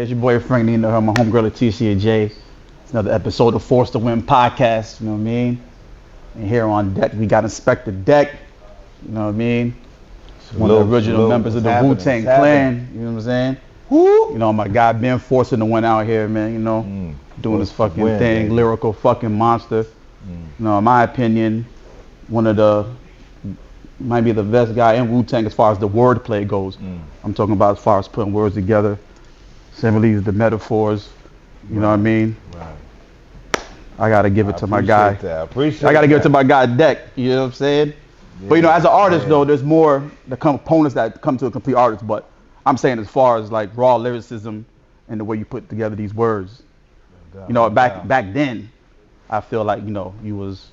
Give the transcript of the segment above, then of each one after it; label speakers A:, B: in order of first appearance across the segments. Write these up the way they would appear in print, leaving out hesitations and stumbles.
A: it's your boy Frank Nino, my homegirl Leticia J. It's another episode of Force to Win podcast, you know what I mean? And here on deck, we got Inspecta Deck, you know what I mean? One of the original members of the Wu-Tang clan, you know what I'm saying? Woo! You know, my guy Ben forcing the one out here, man, you know, doing his fucking thing, baby. Lyrical fucking monster. You know, in my opinion, might be the best guy in Wu-Tang as far as the wordplay goes. I'm talking about as far as putting words together, similes, the metaphors, you know what I mean?
B: Right.
A: I gotta give it to my guy.
B: I
A: gotta give it to my guy Deck, you know what I'm saying? Yeah, but you know, as an artist though, there's more the components that come to a complete artist, but I'm saying as far as like raw lyricism and the way you put together these words. You know, back then, I feel like, you know, you was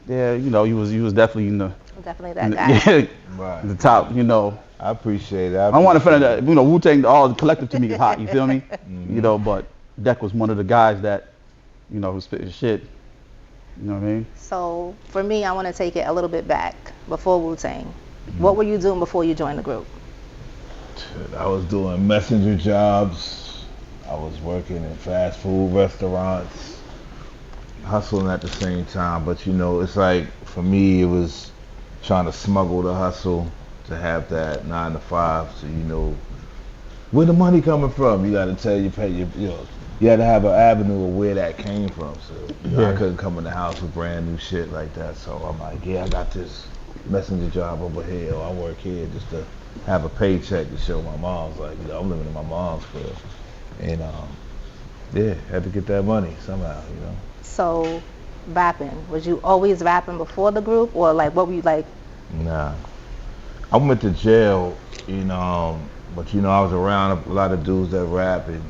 A: definitely in the
C: that guy.
B: Right.
A: The top, you know.
B: I appreciate it.
A: I want to find that, you know, Wu-Tang, all the collective to me is hot, you feel me? You know, but Deck was one of the guys that, you know, who spit his shit. You know what I mean?
C: So for me, I want to take it a little bit back before Wu-Tang. What were you doing before you joined the group?
B: I was doing messenger jobs. I was working in fast food restaurants, hustling at the same time. But you know, it's like for me, it was trying to smuggle the hustle to have that 9 to 5. So you know, where the money coming from? You got to tell you know, you had to have an avenue of where that came from. So you know, I couldn't come in the house with brand new shit like that. So I'm like, yeah, I got this messenger job over here. Or I work here just to have a paycheck to show my mom's, like, you know, I'm living in my mom's crib. And yeah, had to get that money somehow, you know.
C: So rapping, was you always rapping before the group, or like what were you like?
B: Nah, I went to jail, you know, but you know, I was around a lot of dudes that rap, and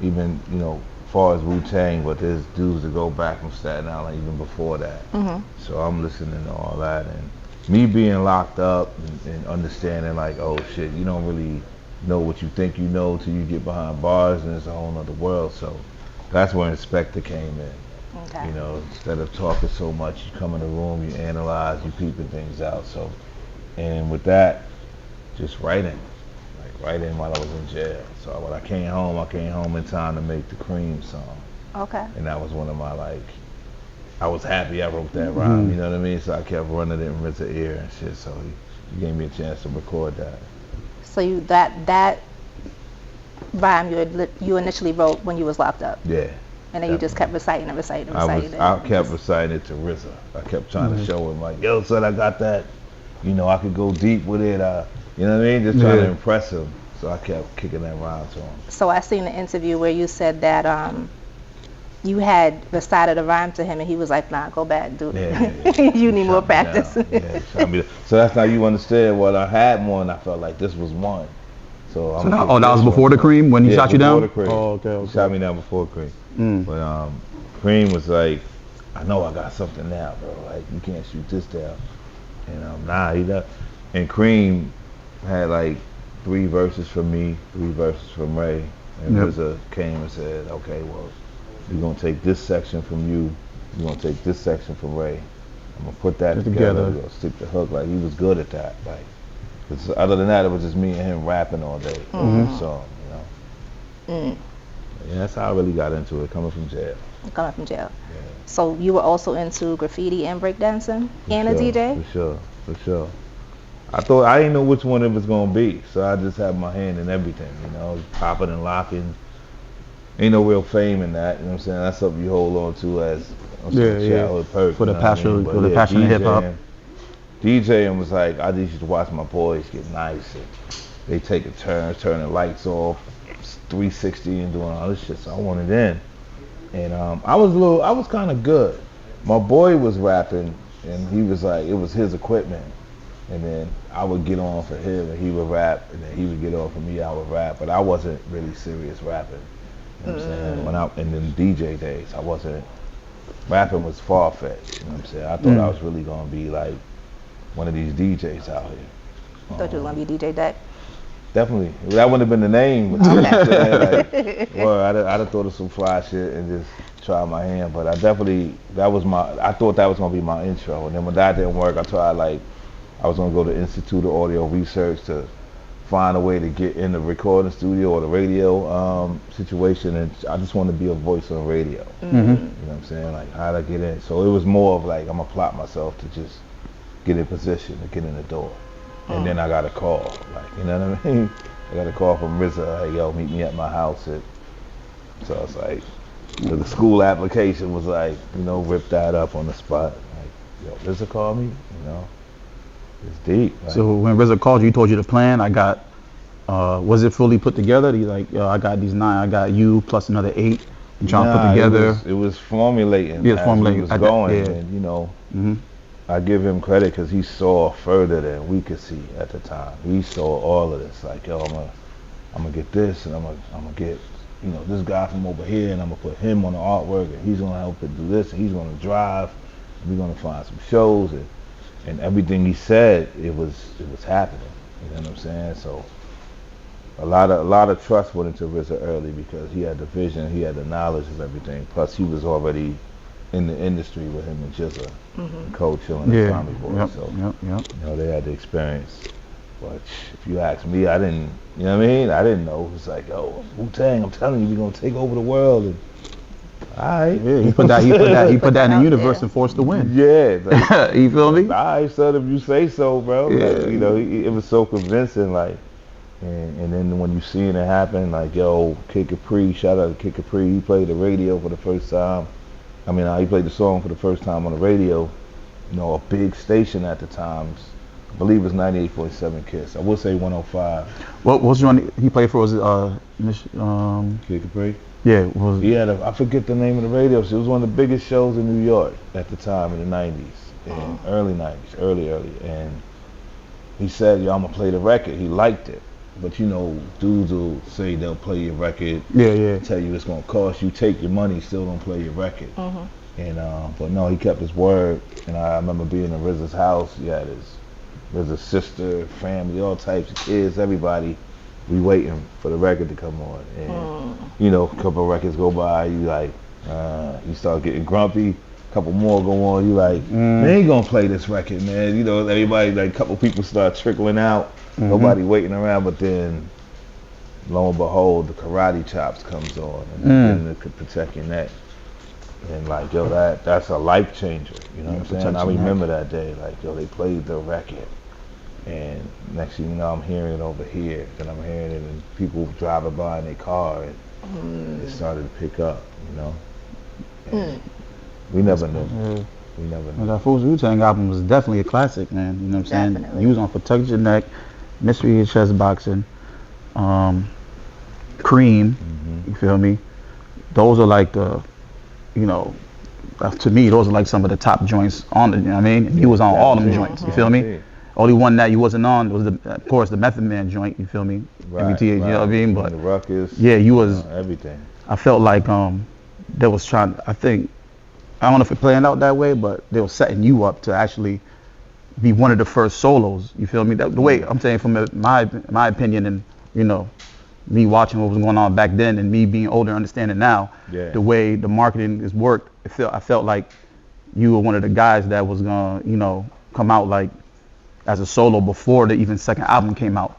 B: even, you know, as far as Wu-Tang, but there's dudes that go back from Staten Island even before that. So I'm listening to all that, and me being locked up and understanding like, oh shit, you don't really know what you think you know till you get behind bars, and it's a whole nother world. So that's where Inspecta came in.
C: Okay.
B: You know, instead of talking so much, you come in the room, you analyze, you peeping things out. So, and with that, just writing while I was in jail. So when I came home in time to make the Cream song.
C: Okay.
B: And that was one of my, like, I was happy I wrote that rhyme, you know what I mean? So I kept running it in Riz's ear and shit, so he gave me a chance to record that.
C: So you that rhyme you initially wrote when you was locked up?
B: Yeah.
C: And then you just kept reciting it.
B: I kept reciting it to Riz. I kept trying to show him, like, yo, son, I got that. You know, I could go deep with it. You know what I mean? Just trying to impress him. So I kept kicking that rhyme to him.
C: So I seen the interview where you said that you had recited a rhyme to him, and he was like, nah, go back, dude.
B: Yeah.
C: You need more practice.
B: So that's how you understand. Well, I had one, I felt like this was one. So
A: that was before the Cream, when he shot you down?
B: Before the Cream.
A: Oh, okay.
B: He shot me down before Cream. But Cream was like, I know I got something now, bro. Like, you can't shoot this down. And he does. And Cream had like 3 verses from me, 3 verses from Ray. And RZA came and said, okay, well, we're going to take this section from you, we're going to take this section from Ray. I'm going to put that together. We're going to stick the hook. Like, he was good at that. Like, 'cause other than that, it was just me and him rapping all day. So, you know. Yeah, that's how I really got into it, coming from jail.
C: Yeah. So you were also into graffiti and breakdancing and a DJ?
B: For sure. I didn't know which one it was going to be, so I just had my hand in everything, you know, popping and locking. Ain't no real fame in that, you know what I'm saying? That's something you hold on to as childhood perk.
A: For the passion, of hip hop.
B: DJing was like, I just used to watch my boys get nice, and they take a turn, turning lights off, 360 and doing all this shit, so I wanted in. And I was kind of good. My boy was rapping, and he was like, it was his equipment. And then I would get on for him, and he would rap, and then he would get on for me, I would rap, but I wasn't really serious rapping. You know what I'm saying? In the DJ days, I wasn't, rapping was far-fetched, you know what I'm saying? I thought I was really gonna be like one of these DJs out here.
C: Thought you were gonna be DJ Deck?
B: Definitely. That wouldn't have been the name. But you know what I'm saying? Like, well, I'd have thought of some fly shit and just try my hand, but I thought that was gonna be my intro. And then when that didn't work, I was gonna go to Institute of Audio Research to find a way to get in the recording studio or the radio situation, and I just want to be a voice on radio.
A: Mm-hmm.
B: You know what I'm saying? Like, how to get in. So it was more of like, I'm gonna plot myself to just get in position to get in the door. And then I got a call, like, you know what I mean? I got a call from RZA, hey, yo, meet me at my house. So it's like, the school application was like, you know, rip that up on the spot. Like, yo, RZA called me, you know? It's deep. Like,
A: So when RZA called you, he told you the plan. I got, was it fully put together? He's like, yo, I got these 9, I got you plus another 8. I'm trying to put together.
B: It was formulating.
A: Yeah, formulating.
B: As he was going, and you know, I give him credit because he saw further than we could see at the time. He saw all of this. Like, yo, I'm gonna get this, and I'm gonna get, you know, this guy from over here, and I'm gonna put him on the artwork, and he's gonna help it do this, and he's gonna drive, and we're gonna find some shows, and everything he said, it was happening. You know what I'm saying? So a lot of trust went into RZA early because he had the vision, he had the knowledge of everything. Plus, he was already in the industry with him and Jizza, Coach Hill and the Tommy Boy. So you know, they had the experience. But if you ask me, I didn't. You know what I mean? I didn't know. It was like, oh, Wu-Tang, I'm telling you, we're gonna take over the world. And, all right.
A: Yeah, he put that in the universe and forced to win.
B: Yeah. Like,
A: you feel me?
B: All right, son, if you say so, bro.
A: Yeah.
B: Like, you know, it was so convincing, like. And then when you seeing it happen, like, yo, Kid Capri, shout out to Kid Capri, he played the radio for the first time. I mean, he played the song for the first time on the radio. You know, a big station at the time. I believe it was 98.7 KISS. I would say 105.
A: What was one he played for? Was it
B: Kid Capri?
A: Yeah, was
B: he had I forget the name of the radio show. It was one of the biggest shows in New York at the time in the 90s, and early 90s, early. And he said, yo, I'm gonna play the record. He liked it. But you know, dudes will say they'll play your record, tell you it's gonna cost you, take your money, still don't play your record. And but no, he kept his word. And I remember being in RZA's house. He had RZA's sister, family, all types of kids, everybody. We waiting for the record to come on. And you know, a couple of records go by, you like, you start getting grumpy. A couple more go on, you like, they ain't gonna play this record, man. You know, everybody, like, a couple people start trickling out. Nobody waiting around, but then lo and behold, the karate chops comes on and then to protect your neck. And like, yo, that's a life changer. You know what I'm saying? I remember that day. Like, yo, they played the record, and next thing you know, I'm hearing it over here, and I'm hearing it, and people driving by in their car, and it started to pick up. You know, and we never knew. We never knew.
A: That first Wu-Tang album was definitely a classic, man. You know what I'm saying?
C: Definitely.
A: He was on Protect Your Neck, Mystery of Chess Boxing, Cream, you feel me? Those are like the, you know, to me, those are like some of the top joints on the, you know what I mean? He was on all them joints, you feel me? Only one that you wasn't on was, of course, the Method Man joint, you feel me?
B: Right,
A: you know what I mean? But
B: the Ruckus,
A: yeah, you was,
B: everything.
A: I felt like they was trying, I think, I don't know if it planned out that way, but they were setting you up to actually be one of the first solos. You feel me? The way I'm saying, from my opinion, and you know, me watching what was going on back then, and me being older, understanding now, the way the marketing is worked, I felt like you were one of the guys that was gonna, you know, come out like as a solo before the even second album came out.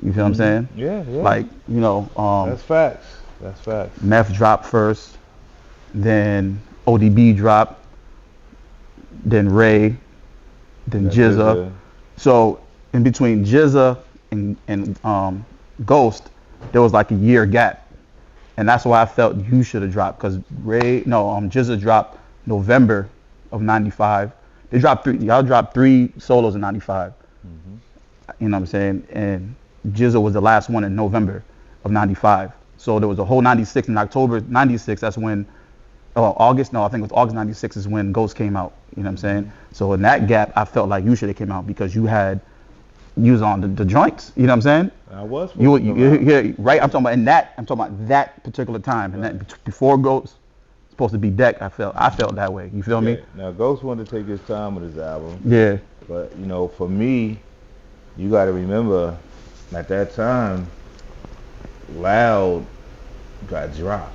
A: You feel what I'm saying?
B: Yeah.
A: Like, you know,
B: that's facts. That's facts.
A: Meth dropped first, then ODB dropped, then Ray, then Jizza. So in between Jizza and Ghost, there was like a year gap, and that's why I felt you should have dropped, because Jizza dropped November of '95. Y'all dropped 3 solos in '95. You know what I'm saying? And Jizza was the last one in November of '95. So there was a whole '96. In October '96, that's when. August? No, I think it was August '96 is when Ghost came out. You know what I'm saying? So in that gap, I felt like you should have came out, because you was on the joints. You know what I'm saying?
B: I was.
A: Yeah, right. I'm talking about that particular time, and that before Ghost supposed to be Deck. I felt that way. You feel me?
B: Now Ghost wanted to take his time with his album.
A: Yeah.
B: But you know, for me, you got to remember, at that time, Loud got dropped.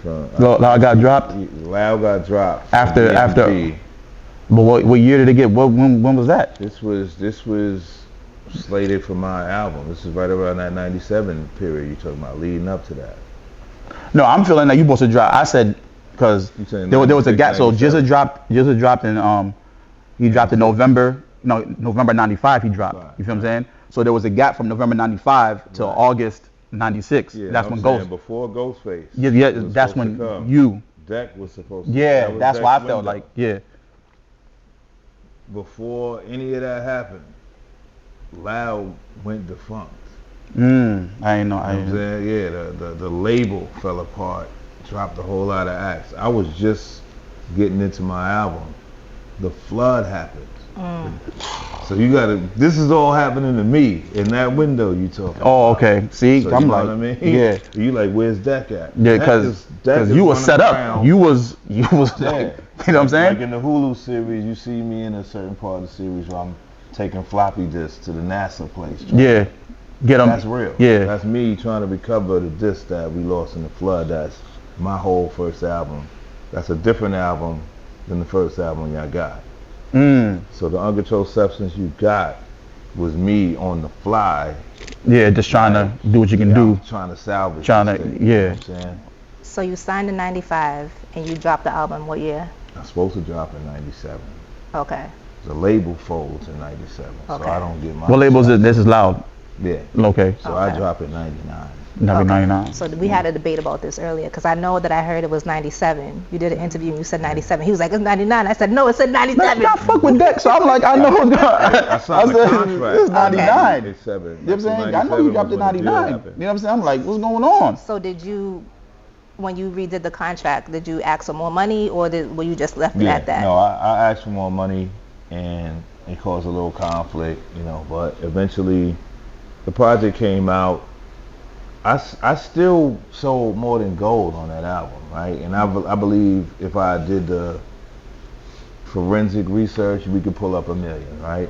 A: Loud got dropped?
B: Loud got dropped.
A: After. But what year did it get? When was that?
B: This was slated for my album. This is right around that 97 period you're talking about, leading up to that.
A: No, I'm feeling like you supposed to drop. I said because there was a gap. So GZA dropped in he dropped in November '95. He dropped.
B: Right.
A: You feel what I'm saying? So there was a gap from November '95 till August '96.
B: Yeah,
A: that's when Ghost.
B: Before Ghostface.
A: Yeah, that's when you.
B: Deck was supposed to.
A: Yeah, that's why I felt
B: window.
A: like
B: Before any of that happened, Loud went defunct.
A: I ain't know.
B: You know what I'm saying? Yeah, the label fell apart, dropped a whole lot of acts. I was just getting into my album. The flood happened. So this is all happening to me in that window you talking
A: Oh,
B: about.
A: okay. See,
B: So
A: I'm
B: you know
A: like,
B: what I mean?
A: yeah.
B: You like, where's Deck at?
A: Yeah, because you was set up. You was like, you know what I'm saying?
B: Like in the Hulu series, you see me in a certain part of the series where I'm taking floppy disks to the NASA place.
A: Yeah. Get them.
B: That's real.
A: Yeah.
B: That's me trying to recover the disc that we lost in the flood. That's my whole first album. That's a different album than the first album y'all got. So the Uncontrolled Substance you got was me on the fly.
A: Yeah, just trying to do what you can do.
B: Trying to salvage.
A: Trying to,
B: thing,
A: yeah.
B: You know what I'm saying?
C: So you signed in '95 and you dropped the album what year?
B: I'm supposed to drop in '97.
C: Okay.
B: The label folds in '97,
C: Okay.
B: so I don't get my.
A: What label is it? This is Loud.
B: Yeah.
A: Okay.
B: So I drop in '99.
A: Never 99.
C: So we had a debate about this earlier because I know that I heard it was 97. You did an interview and you said 97. He was like, it's 99. I said, no, it said 97.
A: Man, I fuck with Deck, so I'm like, I know.
B: I signed the contract.
A: It's 99.
B: It's 7.
A: You know what I'm saying? I know you dropped it 99. You know what I'm saying? I'm like, what's going on?
C: So did you, when you redid the contract, did you ask for more money or were you just left it at that?
B: No, I asked for more money and it caused a little conflict, you know, but eventually the project came out. I still sold more than gold on that album, right? And I believe if I did the forensic research, we could pull up 1 million, right?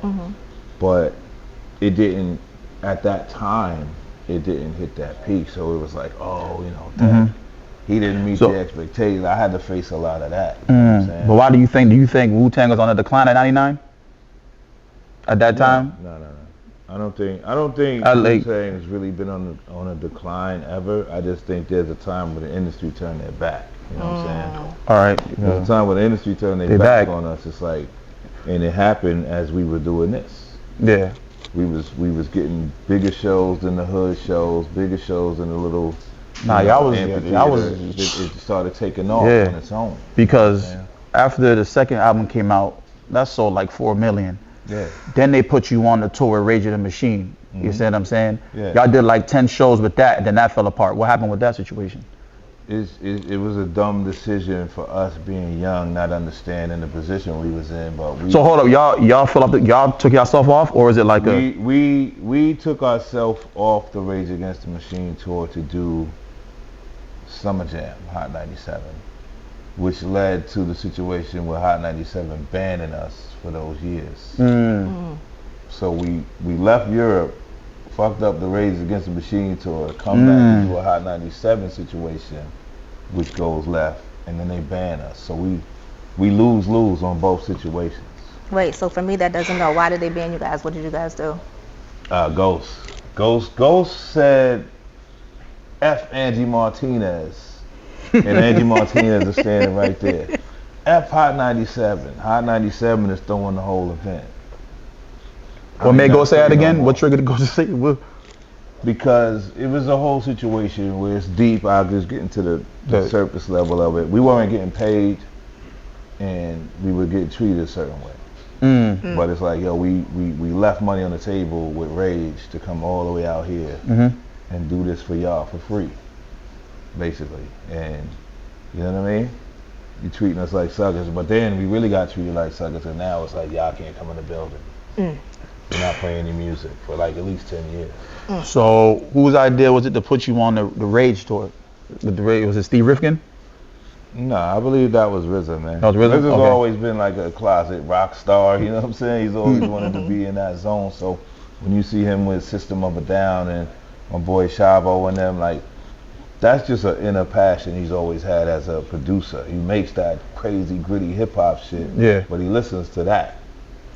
B: But it didn't, at that time, it didn't hit that peak. So it was like, oh, you know, he didn't meet the expectations. I had to face a lot of that. You know what I'm saying?
A: But why do you think Wu-Tang was on a decline at 99? At that time?
B: No. I don't think Wu-Tang has really been on a decline ever. I just think there's a time where the industry turned their back. You know what I'm saying?
A: All right.
B: There's a time where the industry turned their back on us. It's like, and it happened as we were doing this.
A: Yeah.
B: We was getting bigger shows than the hood shows, bigger shows than the little. It started taking off on its own.
A: Because after the second album came out, that sold like 4 million.
B: Yeah.
A: Then they put you on the tour with Rage the Machine. You see what I'm saying?
B: Yeah.
A: Y'all did like 10 shows with that, and then that fell apart. What happened with that situation?
B: It was a dumb decision for us being young, not understanding the position we was in. But
A: so hold up, y'all took yourself off, or is it like
B: we took ourselves off the Rage Against the Machine tour to do Summer Jam, Hot 97, which led to the situation with Hot 97 banning us for those years. So we left Europe, fucked up the Rage Against the Machine tour, come back and do a Hot 97 situation, which goes left, and then they ban us. So we lose on both situations.
C: Wait, so for me that doesn't know, why did they ban you guys? What did you guys do?
B: Ghost said, F Angie Martinez. And Angie Martinez is standing right there. F Hot 97. Hot 97 is throwing the whole event.
A: What made Ghost say that again? What triggered Ghost to say it?
B: Because it was a whole situation where it's deep. I'll just get into the surface level of it. We weren't getting paid, and we were getting treated a certain way. But it's like, yo, we left money on the table with Rage to come all the way out here and do this for y'all for free, basically. And you know what I mean? You treating us like suckers, but then we really got treated like suckers, and now it's like y'all can't come in the building. You're not playing any music for like at least 10 years.
A: So whose idea was it to put you on the Rage tour? Was it Steve Rifkin?
B: No, I believe that was RZA, man.
A: That was RZA?
B: RZA's always been like a closet rock star, you know what I'm saying? He's always wanted to be in that zone. So when you see him with System of a Down and my boy Chavo and them, like, that's just an inner passion he's always had as a producer. He makes that crazy, gritty hip-hop shit, but he listens to that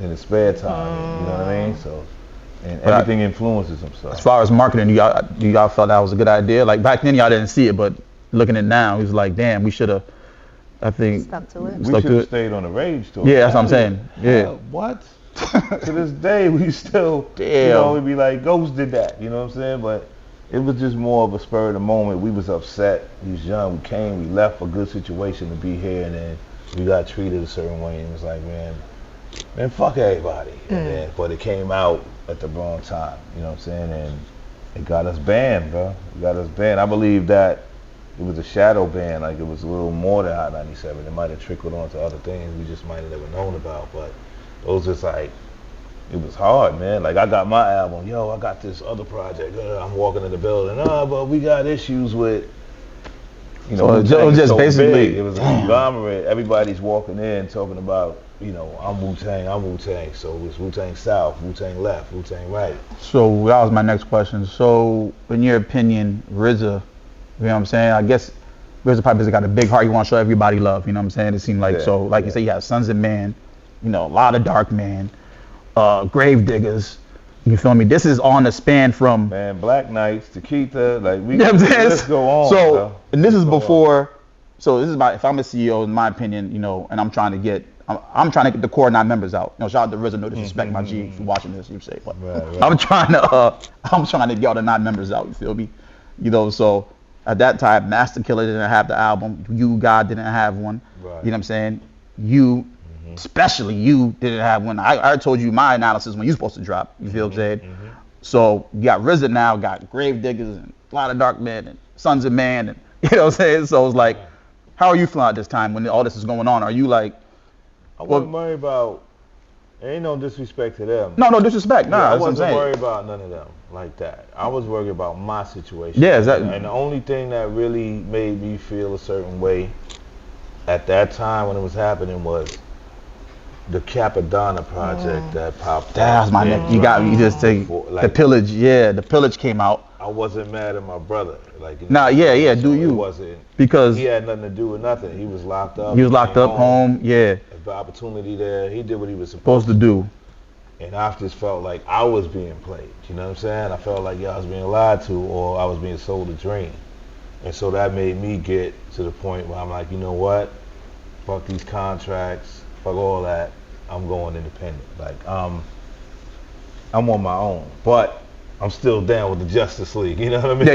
B: in his spare time, you know what I mean? So And everything influences them. So.
A: As far as marketing, do y'all felt that was a good idea? Like back then, y'all didn't see it, but looking at it now, it was like, damn, we should have. I think
C: stuck to it.
B: We should have stayed on the Rage tour.
A: Yeah, that's what I'm saying. Yeah.
B: What? To this day, we still, we'd be like, Ghost did that. You know what I'm saying? But it was just more of a spur of the moment. We was upset. We was young. We came. We left a good situation to be here, and then we got treated a certain way. And it was like, man, fuck everybody. And then, but it came out at the wrong time. You know what I'm saying? And it got us banned, bro. It got us banned. I believe that it was a shadow ban. Like it was a little more than Hot 97. It might have trickled onto other things we just might have never known about. But it was just like, it was hard, man. Like I got my album, I got this other project. I'm walking in the building, but we got issues with,
A: so it was just
B: so
A: basically
B: big. It was a conglomerate. Everybody's walking in talking about, I'm Wu-Tang. So it's Wu-Tang South, Wu-Tang Left, Wu-Tang Right.
A: So that was my next question. So in your opinion, RZA, you know what I'm saying? I guess RZA probably got a big heart. You want to show everybody love. You know what I'm saying? It seemed like you say, you have Sons of Man, a lot of Dark Man, Grave Diggers. You feel me? This is on the span from
B: Black Knights, Takita, like we.
A: Let's
B: go on.
A: So
B: bro.
A: And this is before. So this is if I'm a CEO, in my opinion, and I'm trying to get the core 9 members out. Shout out to RZA, no disrespect, my G, for watching this. You say, but
B: right.
A: I'm trying to get all the 9 members out. You feel me? So at that time, Master Killer didn't have the album. You, God, didn't have one.
B: Right.
A: You know what I'm saying? You, especially you, didn't have one. I told you my analysis when you're supposed to drop. You feel what I'm saying? So you got RZA now, got Grave Diggers, and a lot of Dark Men, and Sons of Man, and you know what I'm saying? So it's like, how are you feeling at this time when all this is going on? Are you like...
B: I wasn't worried about... Ain't no disrespect to them.
A: No disrespect. Nah,
B: I
A: that's what I'm
B: wasn't
A: saying.
B: worried about none of them like that. I was worried about my situation.
A: Yeah, exactly.
B: And the only thing that really made me feel a certain way at that time when it was happening was the Capadonna project that popped
A: That's
B: up.
A: my neck. You just take the Pillage. Yeah, the Pillage came out.
B: I wasn't mad at my brother. Do
A: you?
B: It wasn't.
A: Because
B: he had nothing to do with nothing. He was locked up.
A: He was locked up home. Yeah.
B: The opportunity there, he did what he was
A: supposed to do.
B: And I just felt like I was being played. You know what I'm saying? I felt like I was being lied to, or I was being sold a dream. And so that made me get to the point where I'm like, you know what? Fuck these contracts. Fuck all that. I'm going independent. I'm on my own. But I'm still down with the Justice League. You know what I mean?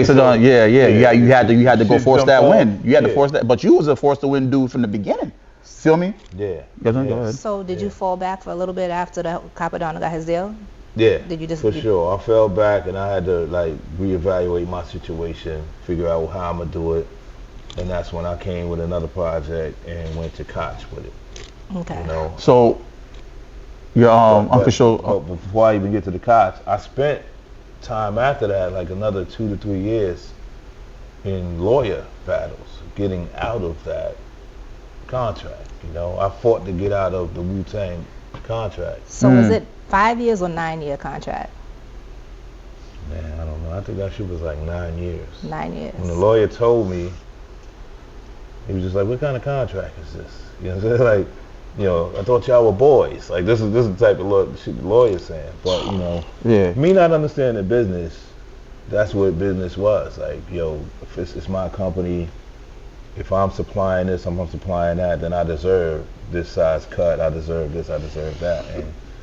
A: Yeah. You had to go force that win. You had to force that. But you was a force to win dude from the beginning. Feel me?
B: Yeah.
A: Go ahead.
C: So did you fall back for a little bit after the Capadonna got his deal?
B: Yeah.
C: Did you just
B: for sure? I fell back and I had to reevaluate my situation, figure out how I'm gonna do it, and that's when I came with another project and went to Koch with it.
C: Okay.
A: So your Uncle Show.
B: But before I even get to the Koch, I spent time after that, another 2 to 3 years, in lawyer battles, getting out of that contract. I fought to get out of the Wu-Tang contract.
C: So was it 5 years or 9-year contract?
B: Man, I don't know. I think that shit was 9 years.
C: 9 years.
B: When the lawyer told me, he was just like, "What kind of contract is this?" You know what I'm saying? I thought y'all were boys. This is the type of shit the lawyer's saying. But me not understanding business, that's what business was. If it's my company. If I'm supplying this, I'm supplying that, then I deserve this size cut. I deserve this. I deserve that.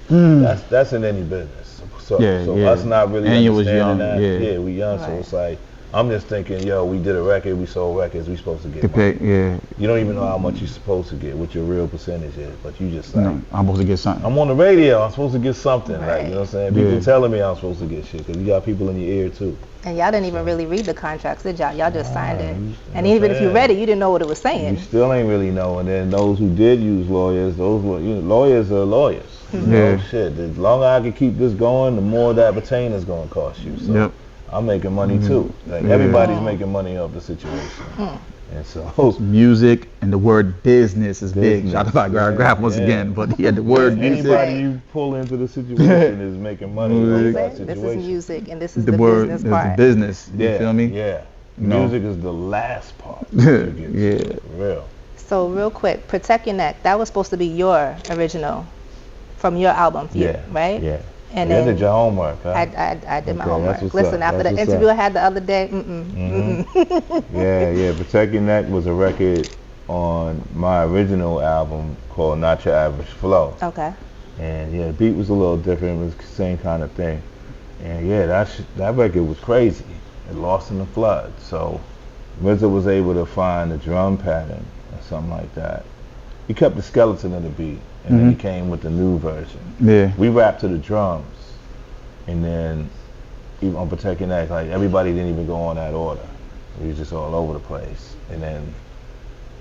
B: And that's in any business. So us not really understanding that. We young. Right. So it's like I'm just thinking, we did a record. We sold records. We supposed to get money. You don't even know how much you're supposed to get, what your real percentage is, but you just
A: I'm supposed to get something.
B: I'm on the radio. I'm supposed to get something.
C: Right.
B: You know what I'm saying? People telling me I'm supposed to get shit because you got people in your ear too.
C: And y'all didn't even really read the contracts, did y'all? Y'all just signed it. And even if you read it, you didn't know what it was saying.
B: You still ain't really know. And then those who did use lawyers, lawyers are lawyers. Shit. The longer I can keep this going, the more that retainer's going to cost you. So I'm making money too. Everybody's making money off the situation. And so
A: music and the word business is big. Shout out to Graph once again, but the word music.
B: Anybody you pull into the situation is making money off that situation.
C: This is music and this is the business part.
A: The business. You feel me?
B: Yeah. Music is the last part. For real.
C: So real quick, Protect Your Neck. That was supposed to be your original from your album, right?
B: Yeah.
C: And
B: You
C: then
B: did your homework, huh?
C: I did my
B: Okay,
C: homework.
B: that's what's
C: Listen,
B: up.
C: after
B: That's
C: the
B: what's
C: interview
B: up.
C: I had the other day,
B: Yeah, Protect Your Neck was a record on my original album called Not Your Average Flow.
C: Okay.
B: And yeah, the beat was a little different. It was the same kind of thing. And yeah, that record was crazy. It Lost in the Flood. So RZA was able to find a drum pattern or something like that. He kept the skeleton of the beat, and then he came with the new version.
A: Yeah.
B: We rapped to the drums, and then even on Protect Your Neck, like everybody didn't even go on that order. We was just all over the place. And then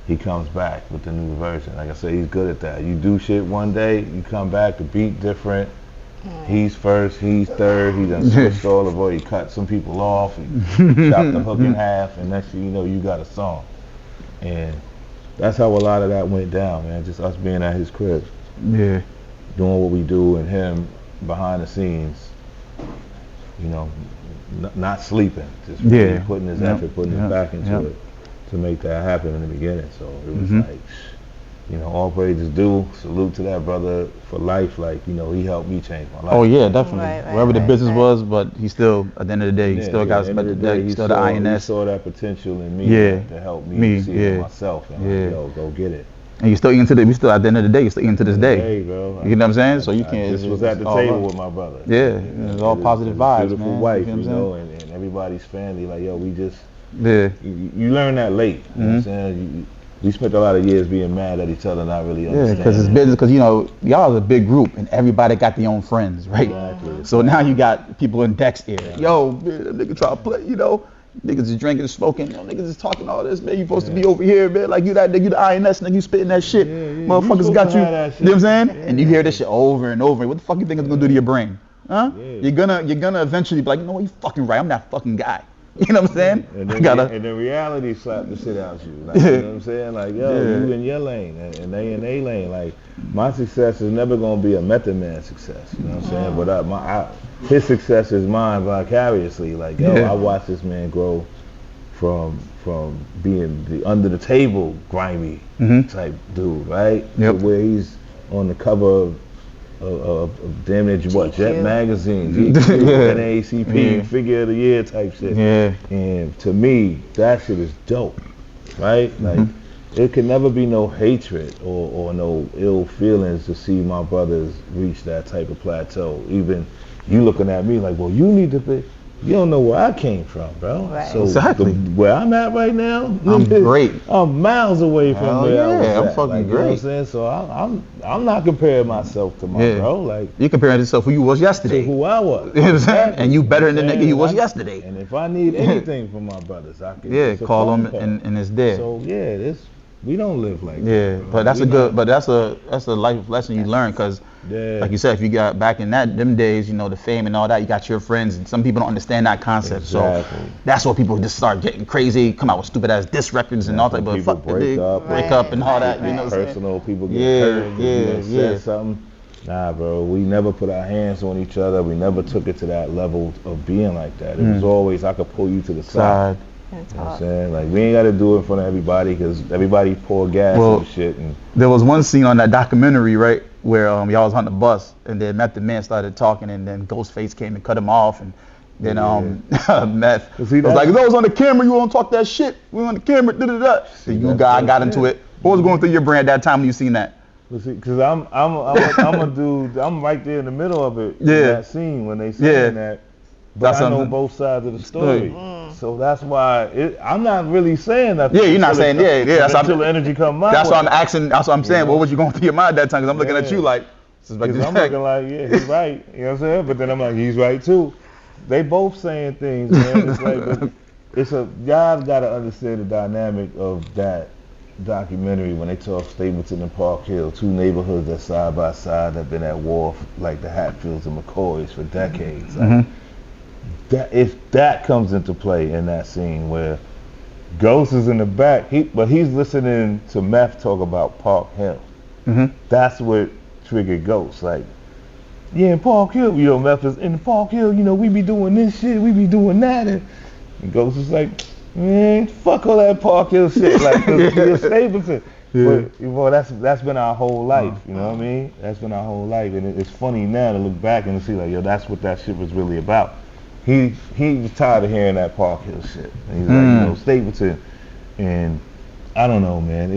B: he comes back with the new version. Like I said, he's good at that. You do shit one day, you come back, the beat different. He's first, he's third. He done switched all of it. He cut some people off. He chopped the hook in half, and next thing you know, you got a song. And that's how a lot of that went down, man. Just us being at his crib.
A: Yeah.
B: Doing what we do, and him behind the scenes, you know, not sleeping. Just really putting his effort, putting his back into it to make that happen in the beginning. So it was like, you know, all praises due. Salute to that brother for life. Like, you know, he helped me change my life.
A: Oh yeah, definitely.
C: Right,
A: Wherever the business
C: right.
A: was, but he still, at the end of the day, he still got
B: at the end
A: Inspecta
B: of the day,
A: Deck, still the
B: He
A: INS.
B: saw that potential in me to help me see it myself. And like, yo, go get it.
A: And you still eating to we still at the end of the day, you're still eating to this day.
B: Hey, bro.
A: You know what I'm saying? So you can't.
B: I just was at the table with my brother.
A: Yeah,
B: You know,
A: it's all positive vibes,
B: beautiful
A: man.
B: wife,
A: You
B: you
A: know
B: know,
A: what
B: and everybody's family. Like, yo, we just.
A: Yeah.
B: You learn that late. You know what I'm saying? We spent a lot of years being mad at each other, not really understanding.
A: Yeah, because it's business. Because you know, y'all is a big group, and everybody got their own friends, right?
B: Exactly.
A: So now you got people in Deck's ear. Yo, man, that nigga try to play. You know, niggas is drinking, smoking. Yo, niggas is talking all this. Man, you supposed to be over here, man. Like you that nigga, you the INS, nigga, you spitting that shit. Motherfuckers got you. You know what I'm saying? And you hear this shit over and over. What the fuck you think it's gonna do to your brain? Huh? You're gonna eventually be like, you know what, you fucking right. I'm that fucking guy. You know what I'm saying?
B: And then reality slapped the shit out you. Like, you know what I'm saying? Like, yo, you in your lane, and they in their lane. Like, my success is never gonna be a Method Man success. You know what I'm saying? But his success is mine vicariously. Like, yo, I watched this man grow from being the under the table grimy type dude, right? To where he's on the cover of damn near Jet Magazine, NAACP, Figure of the Year type shit.
A: Yeah.
B: And to me, that shit is dope, right? Like, it can never be no hatred or no ill feelings to see my brothers reach that type of plateau. Even you looking at me like, well, you need to be. You don't know where I came from, bro.
C: Right.
B: So
A: Exactly.
B: Where I'm at right now,
A: I'm great.
B: I'm miles away from where I was at.
A: I'm fucking
B: like,
A: great.
B: You know what I'm saying? So I'm not comparing myself to my bro. Like,
A: you comparing yourself who you was yesterday.
B: to who I was.
A: You know what I'm saying? And you better than the nigga you was yesterday.
B: And if I need anything from my brothers, I can just
A: call
B: phone
A: them
B: call.
A: and it's there.
B: So we don't live like that.
A: Yeah,
B: Bro.
A: but that's a life lesson you learn, because like you said, if you got back in them days, you know, the fame and all that, you got your friends, and some people don't understand that concept.
B: Exactly.
A: So that's why people just start getting crazy, come out with stupid ass diss records and all that. But
B: people
A: fuck
B: break
A: up and all that. You know what I'm saying?
B: Personal, people get hurt. You said something. Nah, bro, we never put our hands on each other. We never took it to that level of being like that. It was always, I could pull you to the side. You know what I'm saying? Like, we ain't got to do it in front of everybody, because everybody pour gas and shit. And
A: there was one scene on that documentary, right, where y'all was on the bus, and then Meth the Man started talking, and then Ghostface came and cut him off, and then Meth was like, if that was on the camera, you won't talk that shit. We on the camera, da-da-da. So you got into it. What was going through your brain at that time when you seen that?
B: Because I'm a dude, I'm right there in the middle of it, in that scene when they saying that. But I know both sides of the story. So that's why I'm not really saying that.
A: Yeah, you're not saying, that's
B: until the energy come my
A: That's
B: way.
A: why I'm asking, that's what I'm saying. What was you going through your mind at that time? Because I'm looking at you like,
B: because I'm looking like, he's right. You know what I'm saying? But then I'm like, he's right too. They both saying things, man. It's like, y'all got to understand the dynamic of that documentary when they talk Stapleton and Park Hill, two neighborhoods that side by side have been at war, like the Hatfields and McCoys, for decades. Like, if that comes into play in that scene where Ghost is in the back, but he's listening to Meth talk about Park Hill. That's what triggered Ghost. Like, in Park Hill, you know, Meth is in Park Hill, you know, we be doing this shit, we be doing that, and Ghost is like, man, fuck all that Park Hill shit. Like, you're Stapleton. But well, that's been our whole life. You know what I mean? That's been our whole life, and it's funny now to look back and see like, yo, that's what that shit was really about. He was tired of hearing that Park Hill shit, and he's like, you know, Stapleton, and I don't know, man.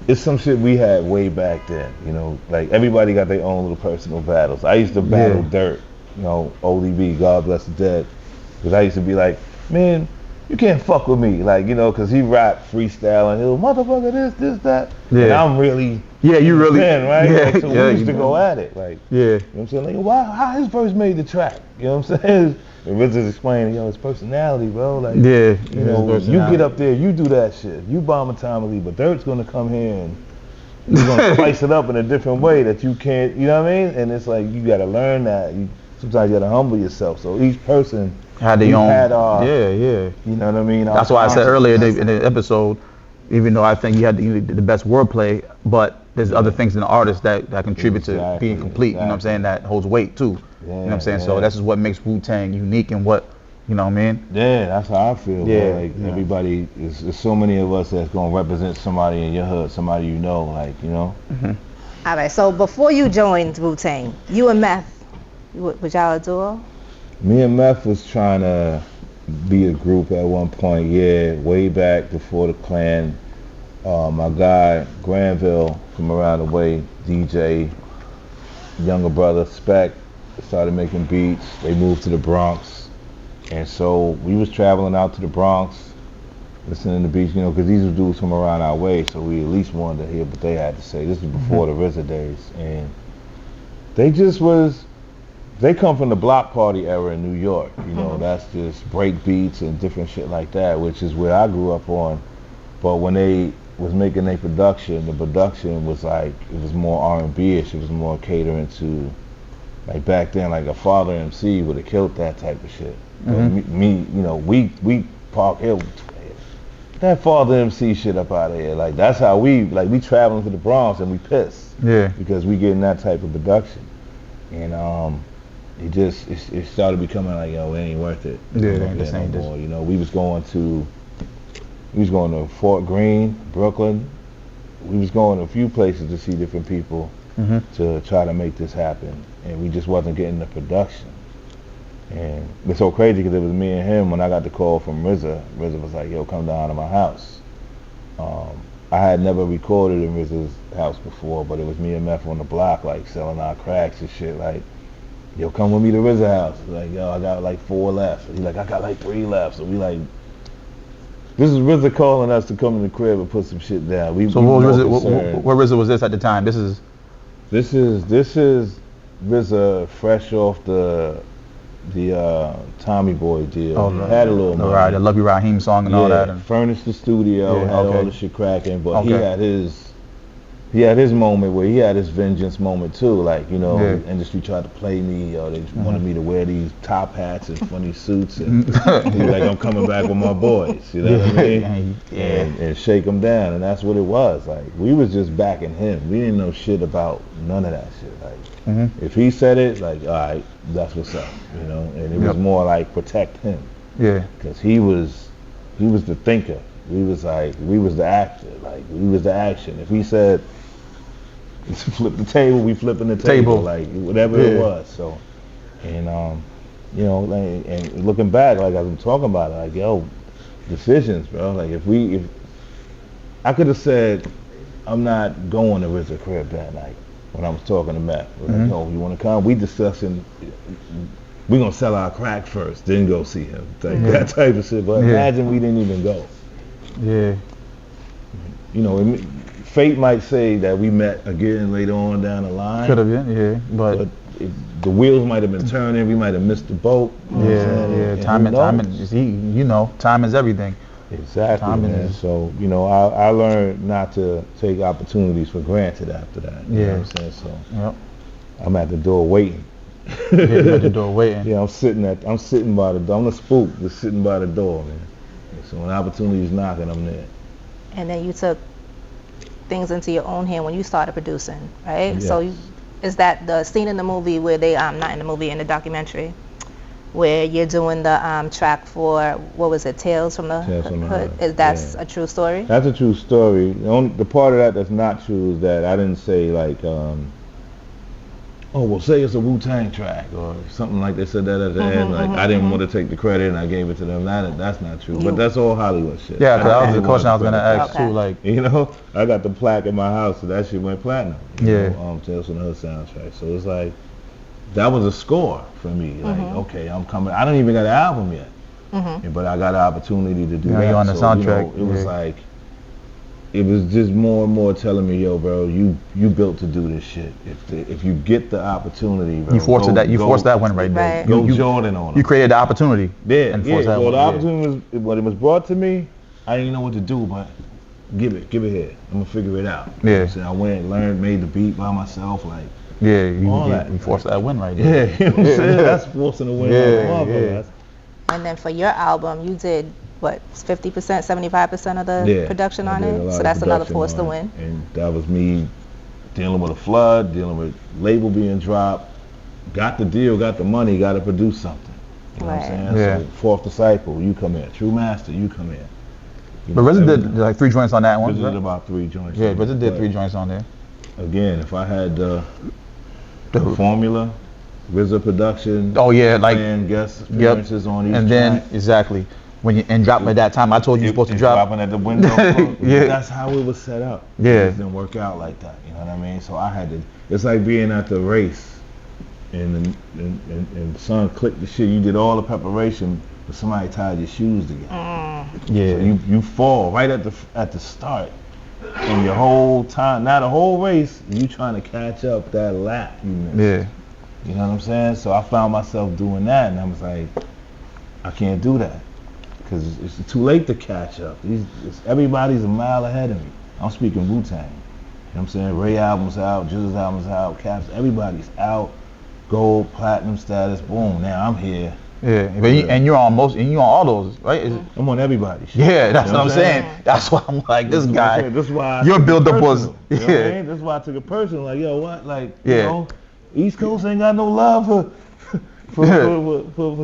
B: It's some shit we had way back then. You know, like everybody got their own little personal battles. I used to battle Dirt, you know, ODB, God bless the dead, because I used to be like, man, you can't fuck with me, like, you know, because he rap freestyle and he'll motherfucker this, that. Yeah. And I'm really,
A: you really,
B: right?
A: Yeah,
B: like, so we used to go at it, like, you know what I'm saying? Like, how his verse made the track, you know what I'm saying? And RZA's explaining, yo, his personality, bro, like, you know, you get up there, you do that shit, you bomb atomically, but Dirt's gonna come here and he's gonna spice it up in a different way that you can't, you know what I mean? And it's like, you gotta learn that. Sometimes you gotta humble yourself. So each person
A: had their own,
B: you know what I mean?
A: That's why I said earlier in the episode, even though I think you had the best wordplay, but there's other things in the artist that contribute to being complete, you know what I'm saying, that holds weight too. You know what I'm saying? So this is what makes Wu-Tang unique and what, you know what I mean?
B: Yeah, that's how I feel. Like everybody, there's so many of us that's gonna represent somebody in your hood, somebody you know, like, you know?
C: All right, so before you joined Wu-Tang, you and Meth, was y'all a duo?
B: Me and Meth was trying to be a group at one point, way back before the Clan. My guy, Granville, from around the way, DJ, younger brother, Spec, started making beats. They moved to the Bronx. And so we was traveling out to the Bronx, listening to beats, you know, because these were dudes from around our way, so we at least wanted to hear what they had to say. This was before the RZA days. And they come from the block party era in New York, you know, that's just break beats and different shit like that, which is where I grew up on. But when they was making their production, the production was like, it was more R&B-ish, it was more catering to, like back then, like a Father MC would have killed that type of shit. Me, you know, we Park Hill, that Father MC shit up out of here. Like that's how we traveling to the Bronx and we pissed. Because we getting that type of production. And it started becoming like, yo, it ain't worth it. No more. You know, we was going to Fort Greene, Brooklyn. We was going to a few places to see different people to try to make this happen, and we just wasn't getting the production. And it's so crazy because it was me and him. When I got the call from RZA was like, yo, come down to my house. I had never recorded in RZA's house before, but it was me and Meth on the block, like selling our cracks and shit, like, yo, come with me to RZA house. Like, yo, I got like 4 left. He's like, I got like 3 left. So we like, this is RZA calling us to come in the crib and put some shit down.
A: So what RZA was this at the time? This is
B: RZA fresh off the Tommy Boy deal.
A: Oh,
B: had a little money.
A: Right, the Love You Raheem song and all that. And
B: furnished the studio, had all the shit cracking, but he had his moment where he had his vengeance moment too. Like, you know, the industry tried to play me, or they wanted me to wear these top hats and funny suits, and he was like, I'm coming back with my boys, you know what I mean? And shake them down, and that's what it was. Like, we was just backing him. We didn't know shit about none of that shit. Like, if he said it, like, all right, that's what's up, you know? And it was more like protect him. Because he was the thinker. We was the actor. Like, we was the action. If he said, flip the table, we flipping the table. Like, whatever it was. So, and, you know, like, and looking back, like, as I'm talking about it, like, yo, decisions, bro. Like, if I could have said, I'm not going to RZA crib that night when I was talking to Matt. Like, yo, you want to come? We discussing, we gonna sell our crack first, then go see him. Like, that type of shit. But imagine we didn't even go. You know, fate might say that we met again later on down the line.
A: Could have been, but
B: the wheels might have been turning. We might have missed the boat.
A: Time is, you know, time is everything.
B: Exactly, man. So, you know, I learned not to take opportunities for granted after that. You know what I'm saying? So, I'm at the door waiting.
A: At the door waiting.
B: I'm sitting by the door. I'm a spook, just sitting by the door, man. So when opportunity's knocking, I'm there.
C: And then you took things into your own hand when you started producing, right? Yes. So is that the scene in the movie where they, not in the movie, in the documentary, where you're doing the track for, what was it, Tales from the
B: Tales from the
C: Hood?
B: Hood,
C: Is that's
B: yeah.
C: a true story?
B: That's a true story. The part of that that's not true is that I didn't say like, oh, well, say it's a Wu-Tang track or something like they said that at the end. Like I didn't want to take the credit and I gave it to them. That's not true. But that's all Hollywood shit.
A: Yeah, because that was
B: I
A: the question I was
B: want
A: gonna
B: the
A: ask
C: Okay.
A: too. Like,
B: You know, I got the plaque in my house, so that shit went platinum. You
A: Yeah.
B: know, Tales from the Hood soundtrack. So it's like, that was a score for me. Like, okay, I'm coming. I don't even got an album yet, but I got an opportunity to do
A: Yeah,
B: that.
A: you're on the
B: So,
A: soundtrack,
B: it was
A: yeah.
B: like, it was just more and more telling me, yo, bro, you built to do this shit. If you get the opportunity, bro,
A: you forced
B: go,
A: that. You
B: go,
A: forced that one right there.
C: Right.
B: Go
A: You
B: Jordan on
A: you
B: him.
A: created the opportunity.
B: Yeah,
A: and
B: yeah.
A: forced that
B: Well,
A: one,
B: the
A: yeah.
B: opportunity was when it was brought to me. I didn't know what to do, but give it here. I'm gonna figure it out. You know
A: Yeah.
B: what I'm saying? I went, learned, made the beat by myself, like.
A: Yeah,
B: All that.
A: you forced that win right
B: Yeah,
A: there.
B: you know what I'm saying? That's forcing a win
A: Yeah,
B: like a motherfucker.
A: yeah.
B: That's-
C: And then for your album, you did what, 50%, 75% of the
B: Yeah,
C: production
B: I
C: on
B: did a
C: it?
B: lot
C: So
B: of
C: that's another
B: production
C: force to
B: on it.
C: win.
B: And that was me dealing with a flood, dealing with label being dropped, got the deal, got the money, got to produce something. You know what I'm
C: Right.
B: saying?
A: Yeah.
B: So fourth disciple, you come in. True Master, you come in. You
A: But
B: know,
A: RZA
B: everything.
A: did like 3 joints on that one.
B: RZA did
A: right?
B: about 3 joints.
A: Yeah,
B: on
A: RZA
B: it.
A: did
B: But
A: 3 joints on there.
B: Again, if I had the formula, RZA production,
A: Oh yeah, like
B: playing guest appearances on each
A: and then
B: track,
A: exactly when you and drop at that time. I told you you're supposed to
B: It's
A: drop.
B: dropping at the window.
A: Yeah.
B: That's how it was set up.
A: Yeah.
B: It just didn't work out like that. You know what I mean? So I had to. It's like being at the race, and son clicked the shit. You did all the preparation, but somebody tied your shoes together.
A: Yeah,
B: So you fall right at the start, and your whole time, not the whole race, you trying to catch up that lap you missed.
A: yeah.
B: You know what I'm saying? So I found myself doing that, and I was like, I can't do that. Because it's too late to catch up. Everybody's a mile ahead of me. I'm speaking Wu-Tang. You know what I'm saying? Ray album's out, Jizz's album's out, Caps, everybody's out. Gold, platinum status, boom, now I'm here.
A: Yeah, but you're on all those, right?
B: I'm on everybody's shit.
A: Yeah, that's
B: You know
A: what I'm saying. That's why I'm like, this guy.
B: This is why I
A: your
B: took it
A: build-up was,
B: personal. You know what I
A: yeah.
B: mean? This is why I took it personal. Like, yo, what? Like,
A: Yeah.
B: you know, East Coast ain't got no love for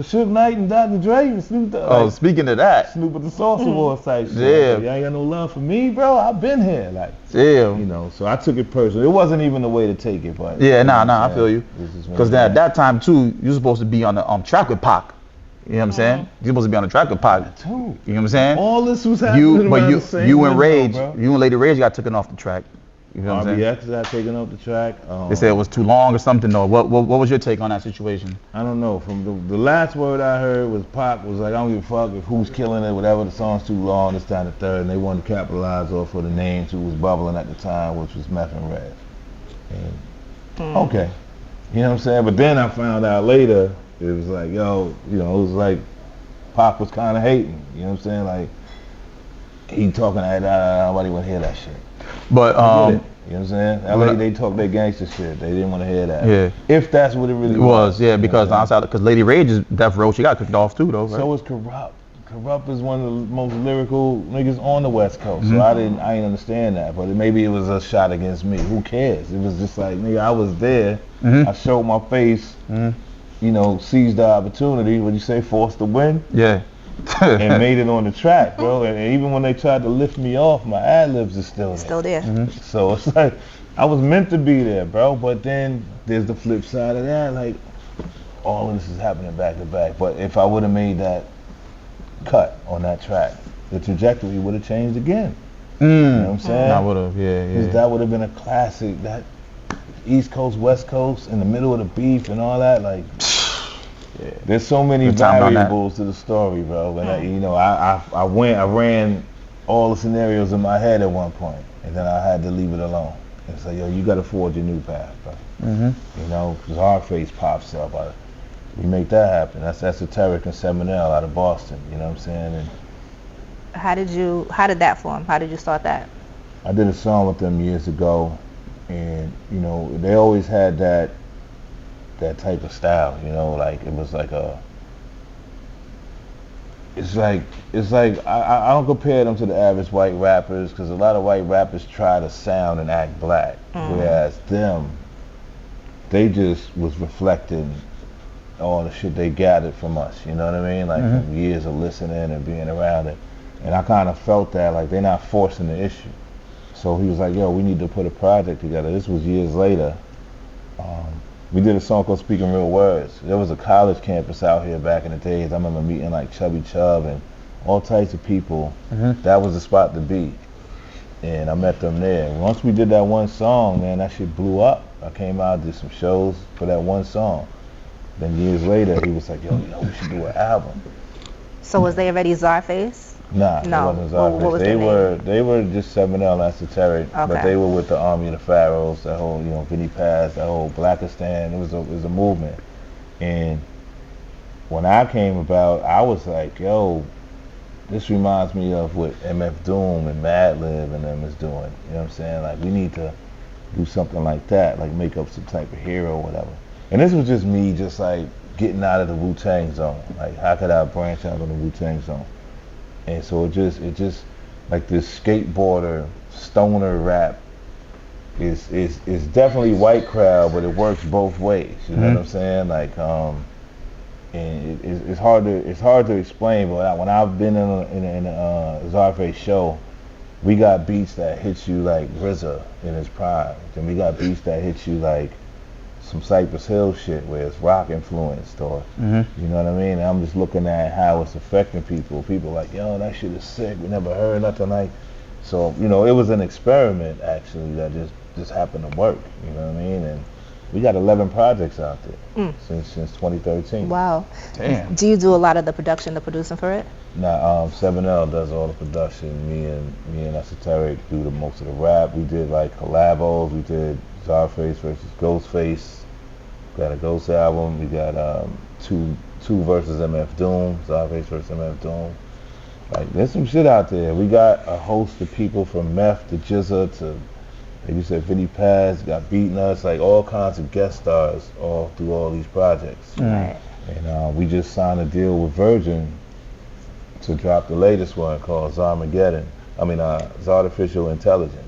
B: Suge Knight and Dr. Dre and Snoop Dogg.
A: Oh,
B: Like,
A: speaking of that,
B: Snoop with the Sauce Awards type shit.
A: Yeah.
B: Like, y'all ain't got no love for me, bro. I've been here. Like,
A: yeah.
B: you know, so I took it personal. It wasn't even the way to take it, but.
A: Yeah,
B: you know what
A: nah,
B: I'm
A: I feel
B: saying?
A: you.
B: This is one
A: Because
B: of
A: at
B: the-
A: that time too, you're supposed to be on the track with Pac. You know what I'm saying? You're supposed to be on the track with Pac.
B: Too.
A: You know what I'm saying?
B: All this was happening around the same
A: you and
B: window,
A: Rage,
B: bro.
A: you and Lady Rage got taken off the track. You know what I'm saying?
B: RBX got taken off the track.
A: They said it was too long or something. Though, what was your take on that situation?
B: I don't know. From the last word I heard was Pac was like, I don't give a fuck if who's killing it, whatever. The song's too long. This time the third, and they wanted to capitalize off of the names who was bubbling at the time, which was Meth and Rev. And, okay, you know what I'm saying. But then I found out later it was like, yo, you know, it was like Pac was kind of hating. You know what I'm saying? Like he talking that nobody want to hear that shit.
A: But
B: You know what I'm saying? LA, they talk their gangster shit. They didn't want to hear that.
A: Yeah.
B: If that's what it really
A: it was, yeah,
B: You know
A: because
B: what I'm saying?
A: because Lady Rage is Death Row, she got kicked off too, though. Right?
B: So is Corrupt. Corrupt is one of the most lyrical niggas on the West Coast. So I didn't understand that. But maybe it was a shot against me. Who cares? It was just like, nigga, I was there. I showed my face. You know, seized the opportunity. What you say? Forced to win.
A: Yeah.
B: And made it on the track, bro. And even when they tried to lift me off, my ad-libs are still there.
C: Still there.
B: So it's like, I was meant to be there, bro. But then there's the flip side of that. Like, all of this is happening back to back. But if I would have made that cut on that track, the trajectory would have changed again. You know what I'm saying?
A: I would have, yeah.
B: Because that would have been a classic. That East Coast, West Coast, in the middle of the beef and all that, like. Yeah. There's so many
A: Good time on that.
B: variables to the story, bro. And I ran all the scenarios in my head at one point, and then I had to leave it alone. And say, yo, you got to forge a new path, bro. You know, CZARFACE pops up. We make that happen. That's Esoteric and Seminole out of Boston. You know what I'm saying? And
C: How did that form? How did you start that?
B: I did a song with them years ago, and you know, they always had that type of style, you know, like it was like it's like I don't compare them to the average white rappers, because a lot of white rappers try to sound and act black, whereas them, they just was reflecting all the shit they gathered from us, you know what I mean? Like from years of listening and being around it. And I kind of felt that, like, they're not forcing the issue. So he was like, yo, we need to put a project together. This was years later. We did a song called Speaking Real Words. There was a college campus out here back in the days. I remember meeting like Chubby Chub and all types of people. That was the spot to be. And I met them there. Once we did that one song, man, that shit blew up. I came out, did some shows for that one song. Then years later, he was like, yo, we should do an album.
C: So was they already CZARFACE?
B: Nah,
C: No.
B: it wasn't CZARFACE.
C: What was
B: They were just 7L Esoteric, but
C: Okay.
B: they were with the Army of the Pharaohs, that whole, Vinnie Paz, that whole Blackistan. It was a movement. And when I came about, I was like, yo, this reminds me of what MF Doom and Madlib and them is doing. You know what I'm saying? Like, we need to do something like that, like make up some type of hero or whatever. And this was just me, just like getting out of the Wu-Tang zone. Like, how could I branch out of the Wu-Tang zone? And so it just like this skateboarder stoner rap is definitely white crowd, but it works both ways. You know what I'm saying? Like, and it's hard to explain. But when I've been in a CZARFACE show, we got beats that hit you like RZA in his prime. Then we got beats that hit you like some Cypress Hill shit where it's rock influenced, or you know what I mean? And I'm just looking at how it's affecting people. People like, yo, that shit is sick. We never heard nothing like. So it was an experiment actually that just happened to work. You know what I mean? And we got 11 projects out there since 2013.
C: Wow.
A: Damn.
C: Do you do a lot of the production, the producing for it?
B: Nah, 7L does all the production. Me and Esoteric do most of the rap. We did like collabos. We did CZARFACE versus Ghostface. Got a Ghost album. We got two versus MF Doom. CZARFACE versus MF Doom. Like, there's some shit out there. We got a host of people from Meth to GZA to, like you said, Vinnie Paz got Beating Us, like all kinds of guest stars all through all these projects.
C: Right.
B: And we just signed a deal with Virgin to drop the latest one called Zarmageddon. Artificial Intelligence.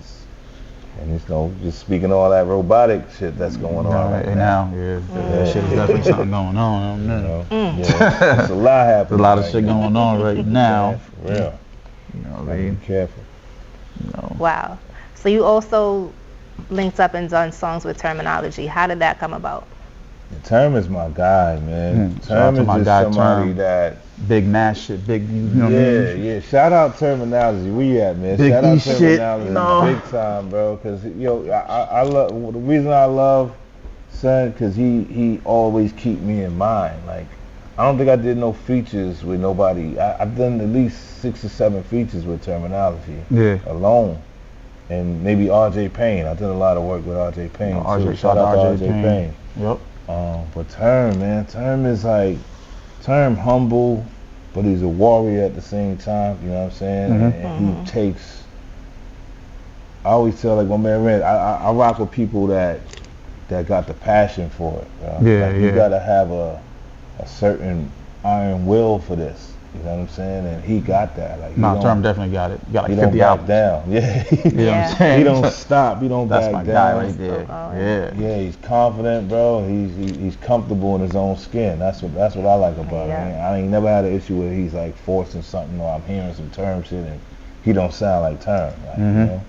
B: And just speaking all that robotic shit that's going on right now.
A: Yeah, that shit is definitely something going on.
B: Yeah, there's a lot happening.
A: There's a lot of
B: right
A: shit
B: now.
A: going on right now.
B: Yeah, for real.
A: You know what I
B: Gotta
A: mean?
B: be careful.
C: Wow. So you also linked up and done songs with Terminology. How did that come about?
B: Term is my guy, man.
A: Shout out
B: Term
A: to
B: is
A: my
B: just
A: guy,
B: somebody
A: Term.
B: that.
A: Big Nash shit, big, you know what I mean?
B: Yeah. Shout out Terminology. Where you at, man?
A: Big
B: Shout out
A: E shit,
B: Terminology, big time, bro. Cause I love the reason I love son, cause he always keep me in mind. Like, I don't think I did no features with nobody. I've done at least 6 or 7 features with Terminology alone, and maybe RJ Payne. I did a lot of work with RJ Payne.
A: RJ,
B: Shout out to RJ Payne.
A: Yep.
B: But Term, man, Term is like. Term humble, but he's a warrior at the same time, you know what I'm saying? And he takes, I always tell like my man Red, I rock with people that got the passion for it. You gotta have a certain iron will for this, you know what I'm saying? And he got that. Like,
A: Term definitely got it. You got like
B: he
A: 50
B: don't back
A: albums.
B: down. Yeah.
A: You know what I'm saying?
B: He don't stop. He don't
A: That's
B: back
A: my
B: down.
A: guy right there.
B: Yeah, he's confident, bro. He's comfortable in his own skin. That's what I like about him. I ain't never had an issue where he's like forcing something, or I'm hearing some Term shit and he don't sound like Term. Like, you know?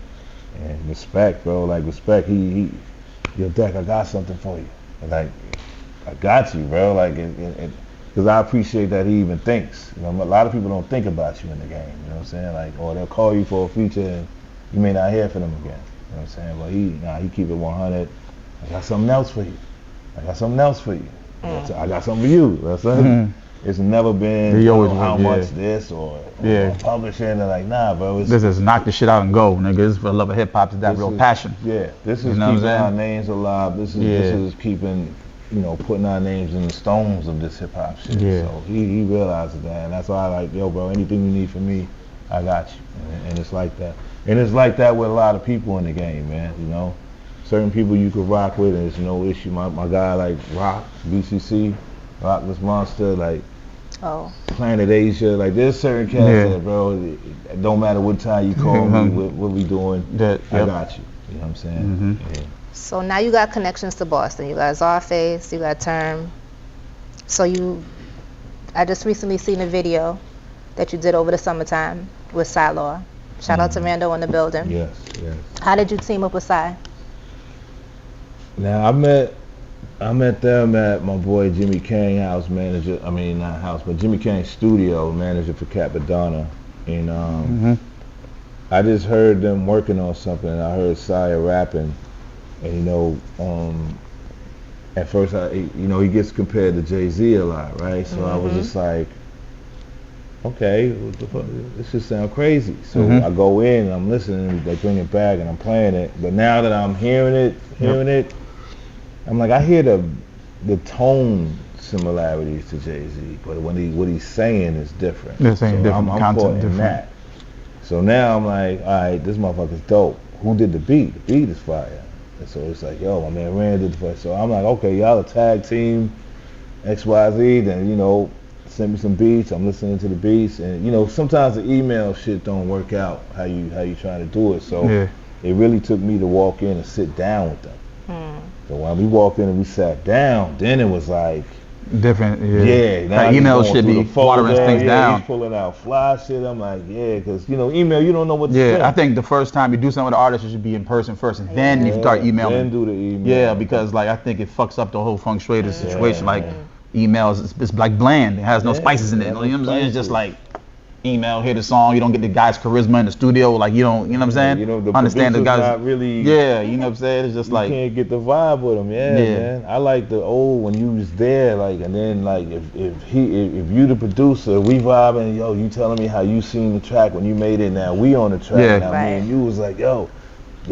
B: And respect, bro. Like, respect. Yo, Deck, I got something for you. And like, I got you, bro. Like, because I appreciate that he even thinks. A lot of people don't think about you in the game. You know what I'm saying? Like, or they'll call you for a feature and you may not hear from them again. You know what I'm saying? But he keep it 100. I got something else for you. I got something for you. That's it. It's never been how much this or publishing. And like, nah, bro.
A: This is knock the shit out and go, nigga. This is for the love of hip hop. It's that real passion.
B: Yeah, this is keeping our names alive. This is keeping, putting our names in the stones of this hip hop shit.
A: Yeah.
B: So he realizes that, and that's why I like, yo, bro, anything you need from me, I got you. And it's like that. And it's like that with a lot of people in the game, man. Certain people you could rock with, and there's no issue. My guy like Rock, BCC, Rockless Monster, like Planet Asia, like there's certain cats that, bro, it don't matter what time you call me, what we doing, I got you. You know what I'm saying? Yeah.
C: So now you got connections to Boston. You got CZARFACE, you got Term. So I just recently seen a video that you did over the summertime with Law. Shout out to Rando in the building.
B: Yes.
C: How did you team up with Cy?
B: Now I met them at my boy Jimmy Kane house manager. I mean not house, but Jimmy Kane's studio manager for Capadonna. And I just heard them working on something. And I heard Cy rapping, and at first he gets compared to Jay-Z a lot, right? So I was just like, okay, what the fuck? This just sound crazy. So I go in and I'm listening, they bring it back and I'm playing it. But now that I'm hearing it, I'm like, I hear the tone similarities to Jay-Z, but what he's saying is different.
A: They're saying different
B: I'm
A: content,
B: caught in
A: different.
B: that. So now I'm like, all right, this motherfucker's dope. Who did the beat? The beat is fire. And so it's like, yo, my man Rand did the fire. So I'm like, okay, y'all a tag team, XYZ, then, send me some beats. I'm listening to the beats. And, sometimes the email shit don't work out how you trying to do it. So it really took me to walk in and sit down with them. So when we walked in and we sat down, then it was like,
A: different.
B: Now
A: email should be watering things down.
B: He's pulling out fly shit. I'm like, because email, you don't know what to say.
A: I think the first time you do something with an artist, it should be in person first, and then you start emailing.
B: Then do the email.
A: Yeah, because I think it fucks up the whole feng shui of the situation. Emails, it's like bland. It has no spices in it. You know what I'm saying? It's just like email, hear the song. You don't get the guy's charisma in the studio. Like you don't, you know what I'm saying?
B: The
A: understand the guy's
B: not really.
A: Yeah, you know what I'm saying? It's just like
B: you can't get the vibe with him. Yeah, man. I like the old when you was there, and then if you the producer, we vibing. Yo, you telling me how you seen the track when you made it. Now we on the track. Now me and you was like, yo.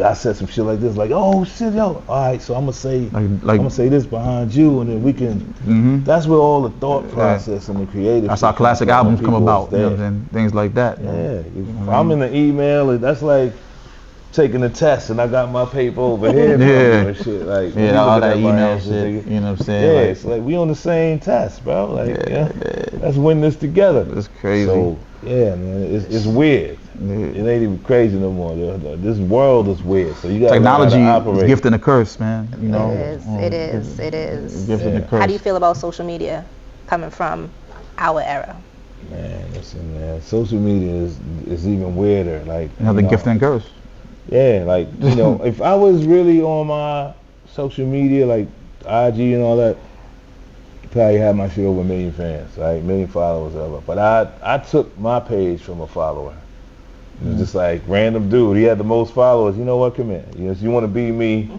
B: I said some shit like this, like, oh shit, yo. All right, so I'm gonna say, I'm gonna say this behind you, and then we can. That's where all the thought process and the creative.
A: That's how classic albums come about, and things like that.
B: If I'm in the email, that's like taking a test, and I got my paper over here. And shit, like
A: all that email shit. You know what I'm saying?
B: Yeah, it's like we on the same test, bro. Like, let's win this together.
A: It's crazy.
B: So man, it's weird. It ain't even crazy no more. This world is weird. So you got
A: technology is a gift and a curse, man.
C: It is.
A: Gift and a curse.
C: How do you feel about social media coming from our era?
B: Man, listen, man. Social media is even weirder. Like
A: another gift and curse.
B: Yeah, like if I was really on my social media, like IG and all that, probably had my shit over 1 million fans, right? 1 million followers, whatever. But I took my page from a follower. It was just like random dude. He had the most followers. You know what? Come here. You want to be me?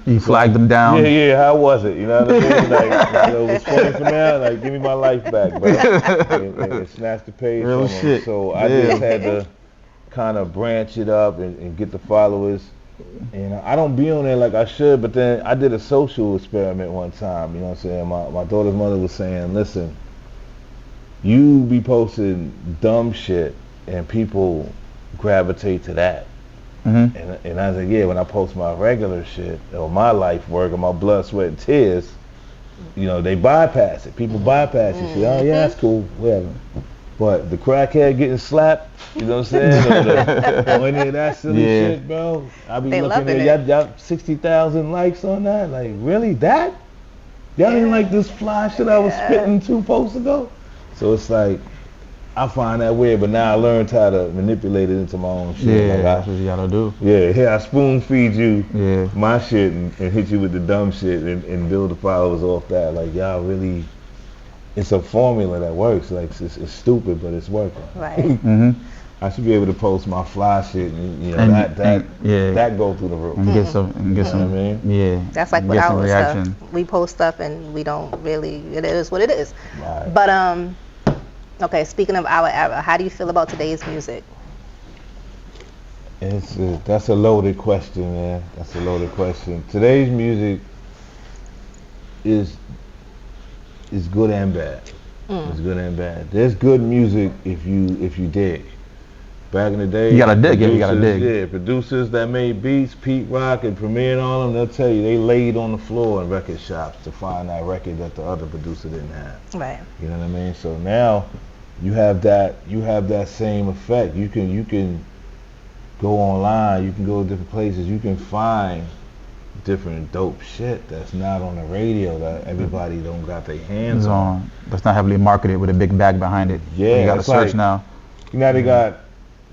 A: You flagged them down.
B: Yeah. How was it? You know what I mean? Like, it was funny for me. Like, give me my life back, bro. and snatch the page
A: Real
B: from
A: shit.
B: him. So I just had to kind of branch it up and get the followers. And I don't be on there like I should, but then I did a social experiment one time. You know what I'm saying? My daughter's mother was saying, listen, you be posting dumb shit and people gravitate to that. And I was like, yeah, when I post my regular shit or my life work or my blood, sweat, and tears, they bypass it. People bypass it. Say, oh yeah, that's cool, whatever. But the crackhead getting slapped, you know what I'm saying? or any of that silly shit, bro. I be looking at y'all 60,000 likes on that. Like, really? That? Y'all didn't like this fly shit I was spitting 2 posts ago? So it's like, I find that weird, but now I learned how to manipulate it into my own shit.
A: Yeah, that's what you gotta do.
B: Yeah, I spoon feed you my shit and hit you with the dumb shit and build the followers off that. Like, y'all really, it's a formula that works. Like, it's stupid, but it's working.
C: Right.
B: I should be able to post my fly shit and that go through the roof.
A: And get some,
B: you know what I mean?
A: Yeah.
C: That's like with our stuff. We post stuff and we don't really, it is what it is.
B: Right.
C: But, okay, speaking of our era, how do you feel about today's music?
B: That's a loaded question, man. That's a loaded question. Today's music is good and bad. It's good and bad. There's good music if you dig. Back in the day,
A: you gotta dig.
B: Yeah, producers that made beats, Pete Rock and premiered on them, they'll tell you they laid on the floor in record shops to find that record that the other producer didn't have.
C: Right.
B: You know what I mean? So now you have that same effect. You can go online, you can go to different places, you can find different dope shit that's not on the radio that everybody don't got their hands on.
A: That's not heavily marketed with a big bag behind it.
B: Yeah,
A: you got to search now.
B: You know, they got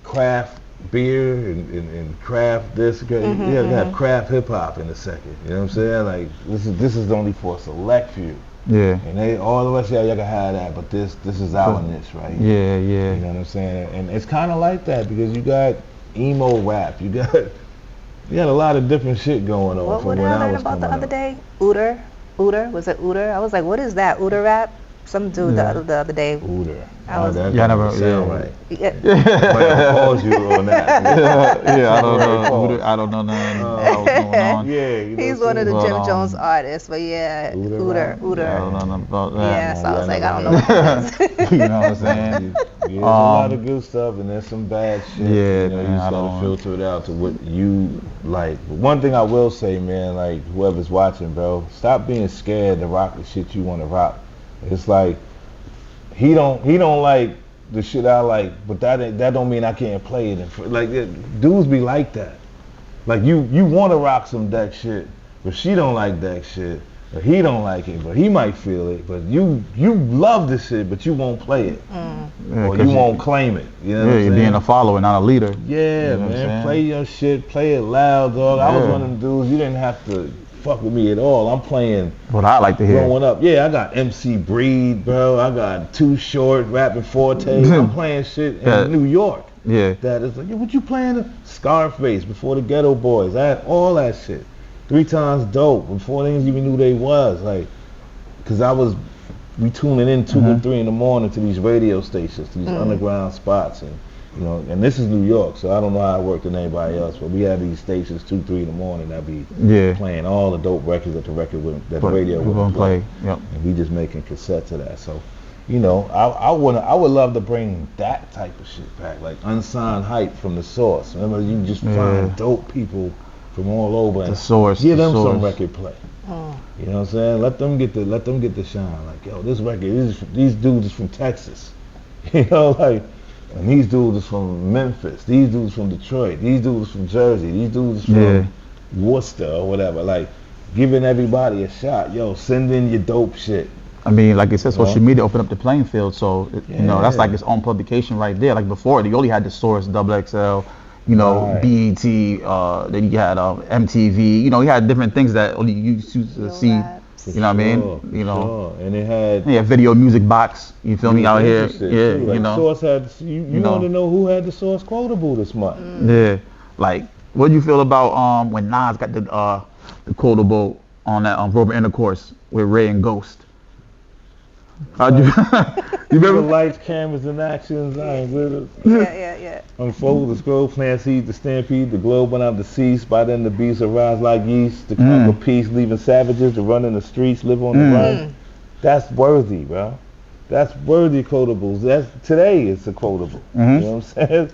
B: craft beer and craft this. They have craft hip hop in a second. You know what I'm saying? Like this is only for a select few.
A: Yeah.
B: And they all the rest of y'all can have that, but this is our niche, right?
A: Yeah.
B: You know what I'm saying? And it's kind of like that because you got emo rap, you got a lot of different shit going on.
C: What did I learn about the other day? Ooter, was it Ooter? I was like, what is that? Ooter rap? Some dude the other day.
B: Ooter.
C: I was
B: that
A: never
B: right.
C: Yeah.
B: But I called you on that.
A: I don't know. I don't know nothing what's going on.
B: Yeah, you know
C: he's one of the Jim Jones artists, but yeah, Ooter.
A: I don't know nothing about that.
C: Yeah, so I was like, I don't know what that is.
A: You know what I'm saying?
B: There's a lot of good stuff and there's some bad shit.
A: Yeah,
B: you know, you just gotta filter it out to what you like. But one thing I will say, man, like whoever's watching, bro, stop being scared to rock the shit you want to rock. It's like he don't like the shit I like, but that don't mean I can't play it. Like dudes be like that. Like you want to rock some deck shit, but she don't like deck shit, or he don't like it, but he might feel it. But you love this shit, but you won't play it, or you won't claim it. You know what I'm
A: you're
B: saying?
A: being a follower, not a leader.
B: Yeah,
A: you know
B: man, play your shit, play it loud, dog. I was one of them dudes. You didn't have to fuck with me at all. I'm playing
A: what I like to hear.
B: Growing up, I got MC Breed, bro. I got Too Short, rapping Forte. I'm playing shit in New York.
A: Yeah.
B: That is like, what you playing? Scarface before the Ghetto Boys. I had all that shit. 3 Times Dope before they even knew they was like, cause we tuning in 2 and 3 in the morning to these radio stations, to these underground spots, and you know, and this is New York, so I don't know how it worked in anybody else, but we had these stations 2, 3 in the morning that be playing all the dope records that the radio wouldn't play.
A: Yep.
B: And we just making cassettes of that. So, you know, I would love to bring that type of shit back, like unsigned hype from the source. Remember, you just find dope people from all over and
A: the source,
B: give them
A: source.
B: some record play. You know what I'm saying? Let them get the shine. Like, yo, this record, these dudes is from Texas. You know, like. And these dudes is from Memphis. These dudes from Detroit. These dudes from Jersey. These dudes from Worcester or whatever. Like, giving everybody a shot. Yo, send in your dope shit.
A: I mean, like I said, social media opened up the playing field. So, you know, that's like its own publication right there. Like before, you only had the Source, XXL, you know, BET, then you had MTV. You know, you had different things that only you used to see. You know what I mean? You know,
B: and it had
A: video music box. You feel me out here? Yeah,
B: like
A: you know.
B: Source had you want to know who had the Source quotable this month?
A: Yeah, like what do you feel about when Nas got the quotable on that Verbal Intercourse with Ray and Ghost? How'd you? You remember?
B: Lights, cameras, and actions. I ain't with it.
C: Yeah.
B: Unfold the scroll, plant seed, the stampede, the globe went out to cease. By then the beasts arise like yeast. The conquer peace, leaving savages to run in the streets, live on the run. That's worthy, bro. That's worthy quotables. Today it's a quotable. You know what I'm saying?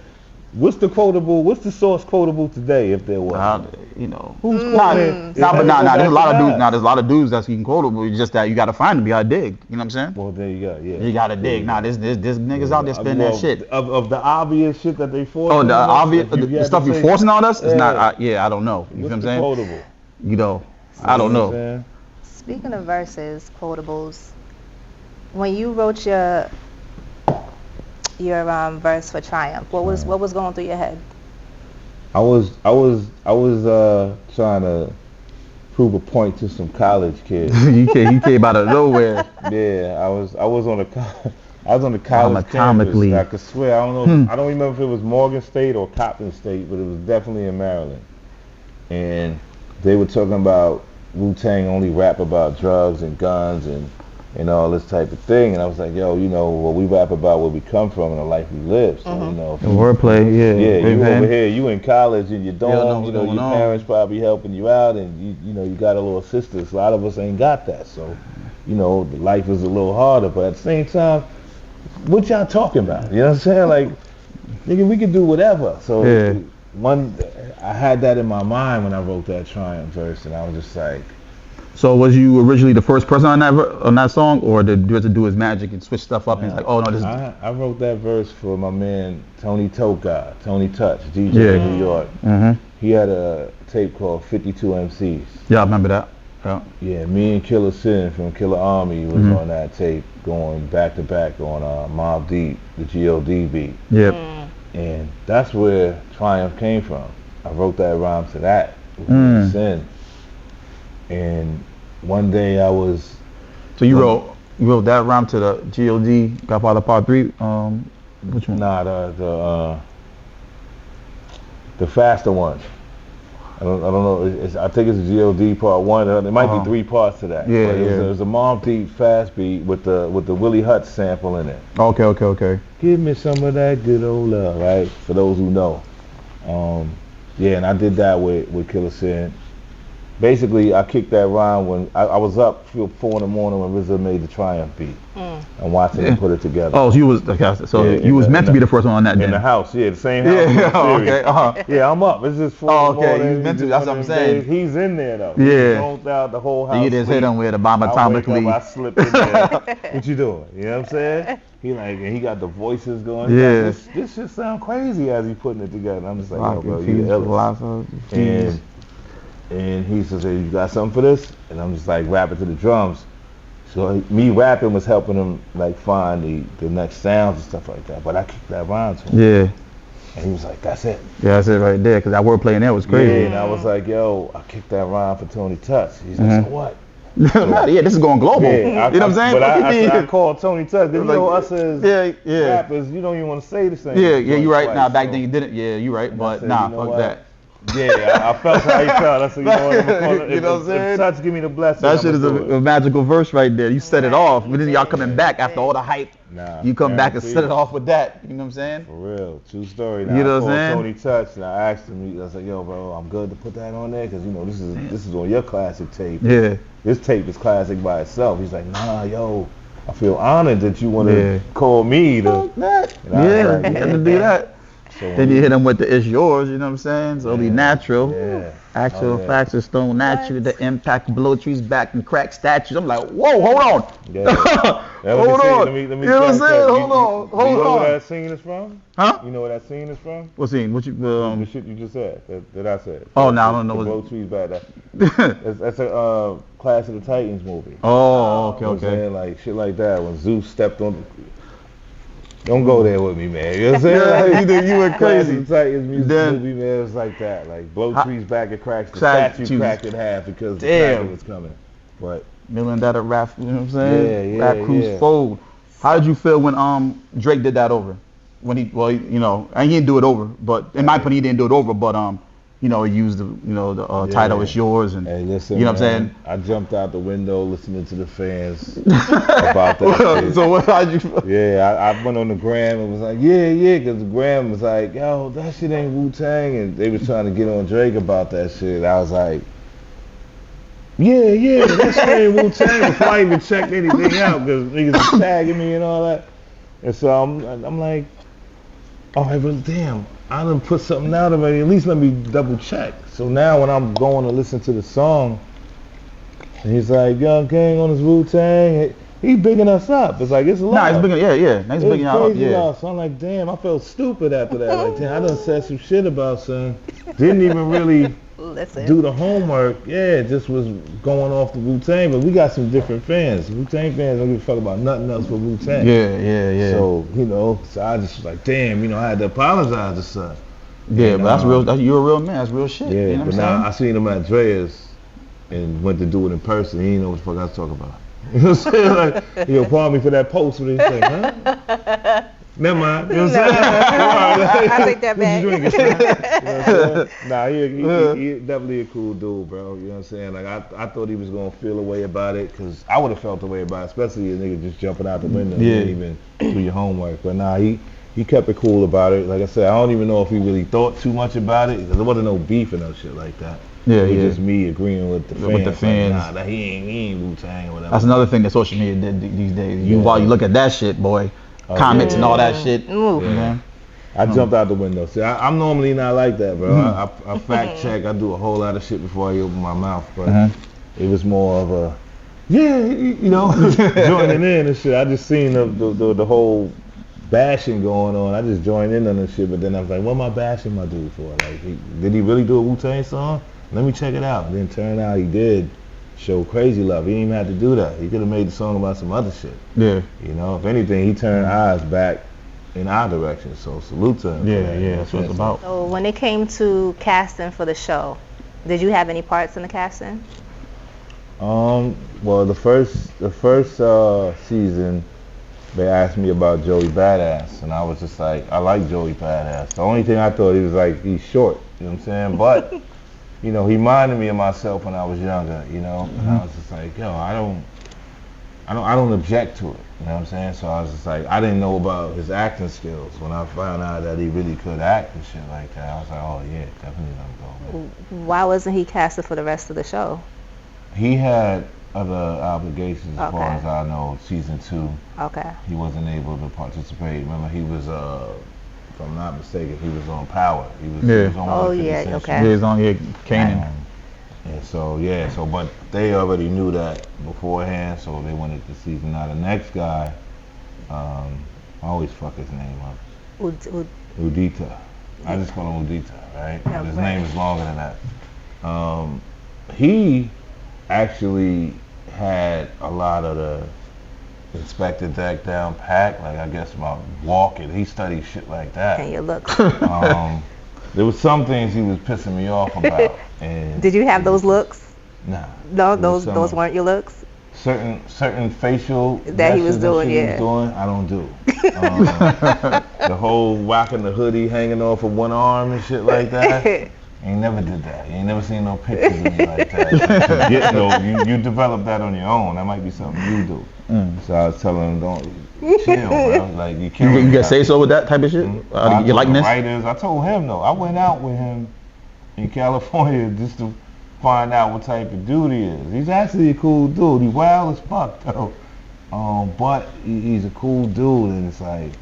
B: What's the Source quotable today, if there was?
A: You know,
B: who's quoting?
A: There's a lot of dudes that's getting quotable. It's just that you gotta find them. You gotta dig. You know what I'm saying?
B: Well, there you go. Yeah.
A: You gotta dig. There's niggas out there spinning that shit.
B: Of the obvious shit that they force.
A: Oh, the obvious, the stuff you're forcing on us. It's not. I don't know. You know what I'm saying?
B: Quotable?
A: You know, I don't know.
C: Speaking of verses, quotables, when you wrote your verse for Triumph, what was going through your head?
B: I was trying to prove a point to some college kids.
A: you came out of nowhere.
B: Yeah, I was on the college campus. I could swear, I don't know. I don't remember if it was Morgan State or Coppin State, but it was definitely in Maryland. And they were talking about Wu-Tang only rap about drugs and guns and all this type of thing, and I was like, yo, you know, well, we rap about where we come from and the life we live. So, you know,
A: wordplay,
B: you over here, you in college in your dorm, you know, your parents probably helping you out, and you know, you got a little assistance. A lot of us ain't got that, so, you know, the life is a little harder. But at the same time, what y'all talking about? You know what I'm saying? Like, nigga, we can do whatever. So I had that in my mind when I wrote that Triumph verse, and I was just like,
A: So was you originally the first person on that song, or did you have to do his magic and switch stuff up? And he's like, oh no, this.
B: I wrote that verse for my man Tony Touch, DJ in New York.
A: Mm-hmm.
B: He had a tape called 52 MCs.
A: Yeah, I remember that.
B: Yeah, me and Killer Sin from Killer Army was on that tape, going back to back on Mobb Deep, the G.O.D. beat.
A: Yep.
B: And that's where Triumph came from. I wrote that rhyme to that with Sin. And one day I was.
A: So you wrote that rhyme to the G.O.D. Godfather Part 3. Which one?
B: Nah, the faster one. I don't know. I think it's G.O.D. Part 1. There might be 3 parts to that.
A: Yeah,
B: but it was a Mobb Deep fast beat with the Willie Hutz sample in it.
A: Okay.
B: Give me some of that good old love, right? For those who know. Yeah, and I did that with Killer Sin. Basically, I kicked that rhyme when I was up 4 in the morning when RZA made the Triumph beat and watching him put it together.
A: Oh, so you was you was meant to be the first one on that.
B: In
A: then.
B: the house, the same house.
A: Okay.
B: Yeah, I'm up. It's just 4 in the morning.
A: You was meant to. That's what I'm saying.
B: He's in there though.
A: Yeah.
B: He rolled out the whole house.
A: You just hit him with a bomb atomically.
B: I slipped in there. What you doing? You know what I'm saying? And he got the voices going.
A: Yeah.
B: This just sound crazy as he putting it together. I'm just like, yo, bro, you illest. And he says, hey, you got something for this? And I'm just like rapping to the drums. So me rapping was helping him like find the next sounds and stuff like that. But I kicked that rhyme to him.
A: Yeah.
B: And he was like, that's it.
A: Yeah, that's it right there. Because that wordplay in there was crazy.
B: Yeah, and I was like, yo, I kicked that rhyme for Tony Touch. He's like, so what?
A: Yeah, this is going global.
B: Yeah,
A: you know what I'm saying?
B: But I called Tony Touch. You know, us as rappers, you don't even want to say the same.
A: Yeah, you're right. Nah, back then you didn't. Yeah, you're right. But fuck that.
B: Yeah, I felt how he felt. I said, you know what, I'm gonna call it.
A: You know what I'm saying?
B: If Touch give me the blessing,
A: that shit is a magical verse right there. You set it off. But then y'all coming back after all the hype. You come back and set it off with that. You know what I'm saying?
B: For real, true story.
A: You know what I'm saying?
B: Tony Touch, and I asked him. I was like, yo, bro, I'm good to put that on there because you know this is on your classic tape.
A: Yeah. This
B: tape is classic by itself. He's like, nah, yo, I feel honored that you want to call me to.
A: To do that. So then you hit them with the "It's Yours," you know what I'm saying? So it'll be natural.
B: Yeah.
A: Actual facts are stone natural. The impact blow trees back and crack statues. I'm like, whoa, hold on.
B: Yeah.
A: Hold on.
B: Let me
A: you know what I'm saying? Hold on.
B: You know where that scene is from?
A: Huh?
B: You know where that scene is from?
A: What scene? What you?
B: The shit you just said. That I said.
A: Oh, no, I don't know.
B: The blow trees back. That's a Clash of the Titans movie.
A: Oh, okay.
B: You know what I'm saying? Like shit like that. When Zeus stepped on. Don't go there with me, man. You know what I'm saying? Like, you went crazy. Clash of the Titans movie, man. It was like that. Like blow trees back and cracks. The statue cracked in half because the dragon was coming. But
A: $1 million rap. You know what I'm saying?
B: Yeah.
A: Rap crews fold. How did you feel when Drake did that over? When he didn't do it over, but in my opinion, he didn't do it over. But he used the title "It's Yours" and
B: hey, listen,
A: you know what I'm saying.
B: I jumped out the window listening to the fans about that shit.
A: So what? How'd you feel?
B: Yeah, I went on the gram and was like, yeah, because the gram was like, yo, that shit ain't Wu-Tang, and they was trying to get on Drake about that shit. I was like, yeah, that shit ain't Wu-Tang before I even checked anything out because niggas was tagging me and all that. And so I'm like, all right, but damn, I done put something out already. At least let me double check. So now when I'm going to listen to the song, and he's like, Young King on his Wu-Tang, he's bigging us up. It's like, it's a lot.
A: Nah, he's bigging, yeah. He's bigging y'all up, yeah.
B: So I'm like, damn, I felt stupid after that. Like, damn, I done said some shit about son. Didn't even really do the homework. Yeah, just was going off the Wu-Tang. But we got some different fans. Wu-Tang fans don't give a fuck about nothing else but Wu-Tang.
A: Yeah.
B: So, so I just was like, damn, I had to apologize to son.
A: Yeah, but that's real. You're a real man. That's real shit.
B: Yeah,
A: you know
B: but now I seen him at Drea's and went to do it in person. He didn't know what the fuck I was talking about. You know what I'm saying? Like, he'll pardon me for that post with his thing, huh? Never mind. You know what I'm saying?
C: I take that back.
B: What you drinking, you know what I'm saying? Nah, he definitely a cool dude, bro. You know what I'm saying? Like, I thought he was going to feel a way about it, because I would have felt a way about it, especially a nigga just jumping out the window and didn't even do your homework. But nah, he kept it cool about it. Like I said, I don't even know if he really thought too much about it, because there wasn't no beef or no shit like that.
A: Yeah,
B: it was just me agreeing with the fans.
A: With the fans.
B: Like, nah, he ain't Wu-Tang or whatever.
A: That's another thing that social media did these days. While you look at that shit, boy, comments and all that shit.
B: Yeah. I jumped out the window. See, I'm normally not like that, bro. I fact check. I do a whole lot of shit before I open my mouth. But it was more of a, joining in and shit. I just seen the whole bashing going on. I just joined in on this shit, but then I was like, what am I bashing my dude for? Like, did he really do a Wu-Tang song? Let me check it out. And then turned out he did show crazy love. He didn't even have to do that. He could have made the song about some other shit.
A: Yeah.
B: If anything, he turned eyes back in our direction. So salute to him.
A: Yeah, that's what it's about.
C: So when it came to casting for the show, did you have any parts in the casting?
B: Well, the first season, they asked me about Joey Badass, and I was just like, I like Joey Badass. The only thing I thought, he was like, he's short, you know what I'm saying? But, he reminded me of myself when I was younger, and I was just like, yo, I don't object to it, you know what I'm saying? So I was just like, I didn't know about his acting skills. When I found out that he really could act and shit like that, I was like, oh yeah, definitely let him go, man.
C: Why wasn't he casted for the rest of the show?
B: He had other obligations, as far as I know. Season 2, he wasn't able to participate. Remember, he was, if I'm not mistaken, he was on Power. He was on
A: Yeah, he was on Kanan.
B: And so, but they already knew that beforehand, so they wanted to season. Now the next guy, I always fuck his name up. Udita. I just call him Udita, right? But his name is longer than that. He actually had a lot of the Inspecta deck down pat, like I guess about walking. He studied shit like that.
C: And your looks.
B: There was some things he was pissing me off about. And
C: did you have those looks?
B: Nah.
C: No, those weren't your looks?
B: Certain facial
C: that he was doing,
B: I don't do. The whole whacking the hoodie hanging off of one arm and shit like that. Ain't never did that. You ain't never seen no pictures of me like that. You develop that on your own. That might be something you do. So I was telling him, don't chill, bro. Like you
A: gotta say so with that type of shit. Your likeness.
B: Writers. I told him though. I went out with him in California just to find out what type of dude he is. He's actually a cool dude. He's wild as fuck though. But he's a cool dude, and it's like,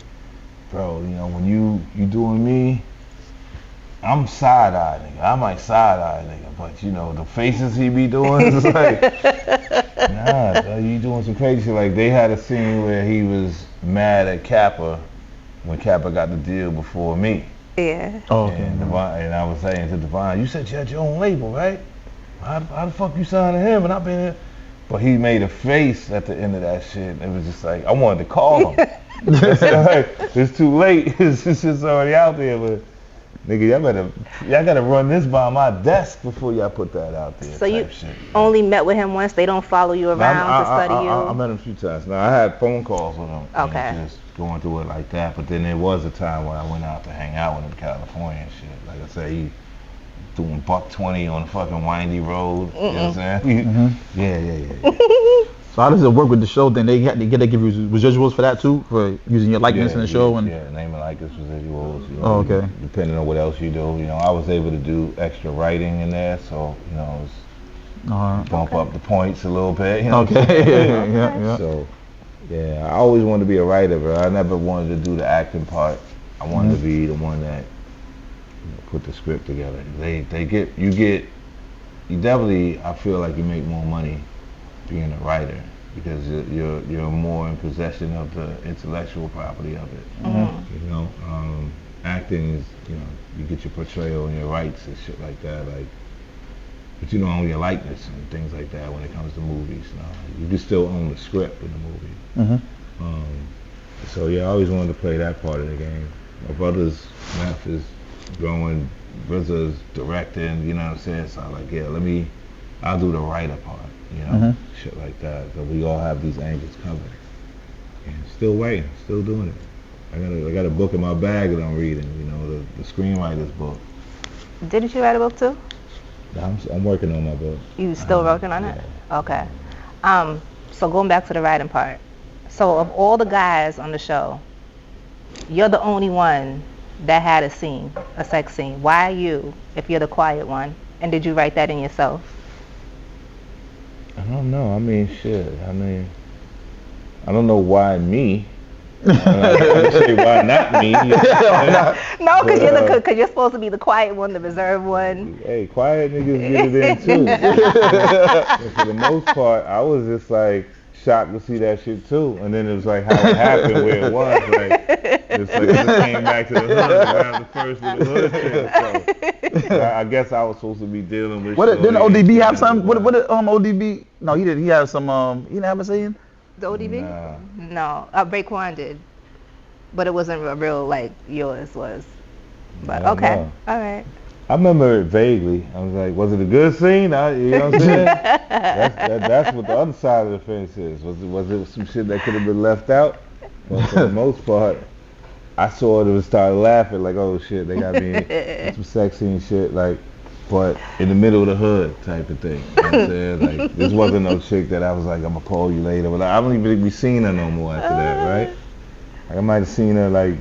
B: bro, when you doing me, I'm side-eye nigga. I might side-eye nigga, but the faces he be doing is like, nah, bro, you doing some crazy shit. Like they had a scene where he was mad at Kappa when Kappa got the deal before me.
C: Yeah.
A: Oh.
B: And I was saying to Divine, you said you had your own label, right? How the fuck you signed to him? And I've been here. But he made a face at the end of that shit. It was just like, I wanted to call him. It's too late. It's just already out there, but. Nigga, y'all gotta run this by my desk before y'all put that out there.
C: So you only met with him once? They don't follow you around to study you?
B: I met him a few times. Now I had phone calls with him.
C: Okay.
B: Just going through it like that. But then there was a time when I went out to hang out with him in California and shit. Like I said, he doing $120 on the fucking windy road. You know what I'm saying? Yeah.
A: So how does it work with the show? Then they give you residuals for that too, for using your likeness in the show?
B: Name and likeness, residuals.
A: Oh, okay.
B: Depending on what else you do. I was able to do extra writing in there, so bump up the points a little bit.
A: Okay. Yeah.
B: So I always wanted to be a writer, but I never wanted to do the acting part. I wanted to be the one that put the script together. You definitely, I feel like you make more money being a writer because you're more in possession of the intellectual property of it. Acting is you get your portrayal and your rights and shit like that, but you don't own your likeness and things like that when it comes to movies. You can still own the script in the movie. So I always wanted to play that part of the game. My brother's math is growing, brother's directing, you know what I'm saying? So I'm like, I'll do the writer part. Shit like that. So we all have these angles covered. And still waiting, still doing it. I got a book in my bag that I'm reading, the screenwriter's book.
C: Didn't you write a book too?
B: I'm working on my book.
C: You still working on it? Okay. So going back to the writing part. So of all the guys on the show, you're the only one that had a sex scene. Why you, if you're the quiet one? And did you write that in yourself?
B: I don't know. Shit. I don't know why me. I say why not me? You know
C: No, because you're supposed to be the quiet one, the reserved one.
B: Hey, quiet niggas get it in too. And for the most part, I was just like shocked to see that shit too. And then it was like how it happened, where it was. Like it's like it just came back to the hood around the first of the hood shit. So I guess I was supposed to be dealing with.
A: Didn't ODB have some? What did ODB? No, he did. He had some. He didn't have a scene.
C: The ODB?
B: Nah.
C: No, Raekwon did, but it wasn't real like yours was. But
B: I
C: okay,
B: know.
C: all right.
B: I remember it vaguely. I was like, was it a good scene? You know what I'm saying? That's what the other side of the fence is. Was it some shit that could have been left out? But for the most part, I saw it and started laughing like, oh shit, they got me in some sex scene shit, like, but in the middle of the hood type of thing. You know what I'm saying? Like, this wasn't no chick that I was like, I'm gonna call you later. But I don't even think we seen her no more after that, right? Like, I might have seen her like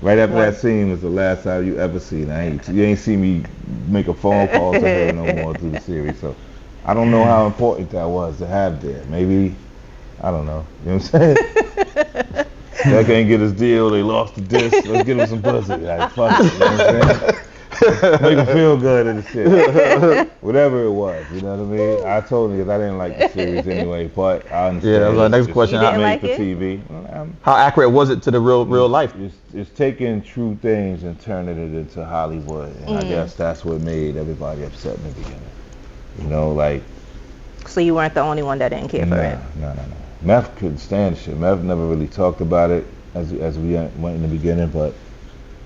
B: right after that scene was the last time you ever seen her. You ain't see me make a phone call to her no more through the series. So I don't know how important that was to have there. Maybe, I don't know. You know what I'm saying? That can't get his deal. They lost the disc. Let's give him some pussy. Like, fuck it. You know what I'm saying? Make him feel good in the shit. Whatever it was, you know what I mean? I told him because I didn't like the series anyway, but I understand.
A: Yeah, that was our next question.
C: You didn't
B: Made
C: like
B: for
C: it?
B: TV.
A: How accurate was it to the real life?
B: It's taking true things and turning it into Hollywood, and I guess that's what made everybody upset in the beginning. You know, like.
C: So you weren't the only one that didn't care for it.
B: No. Meth couldn't stand shit. Meth never really talked about it as we went in the beginning, but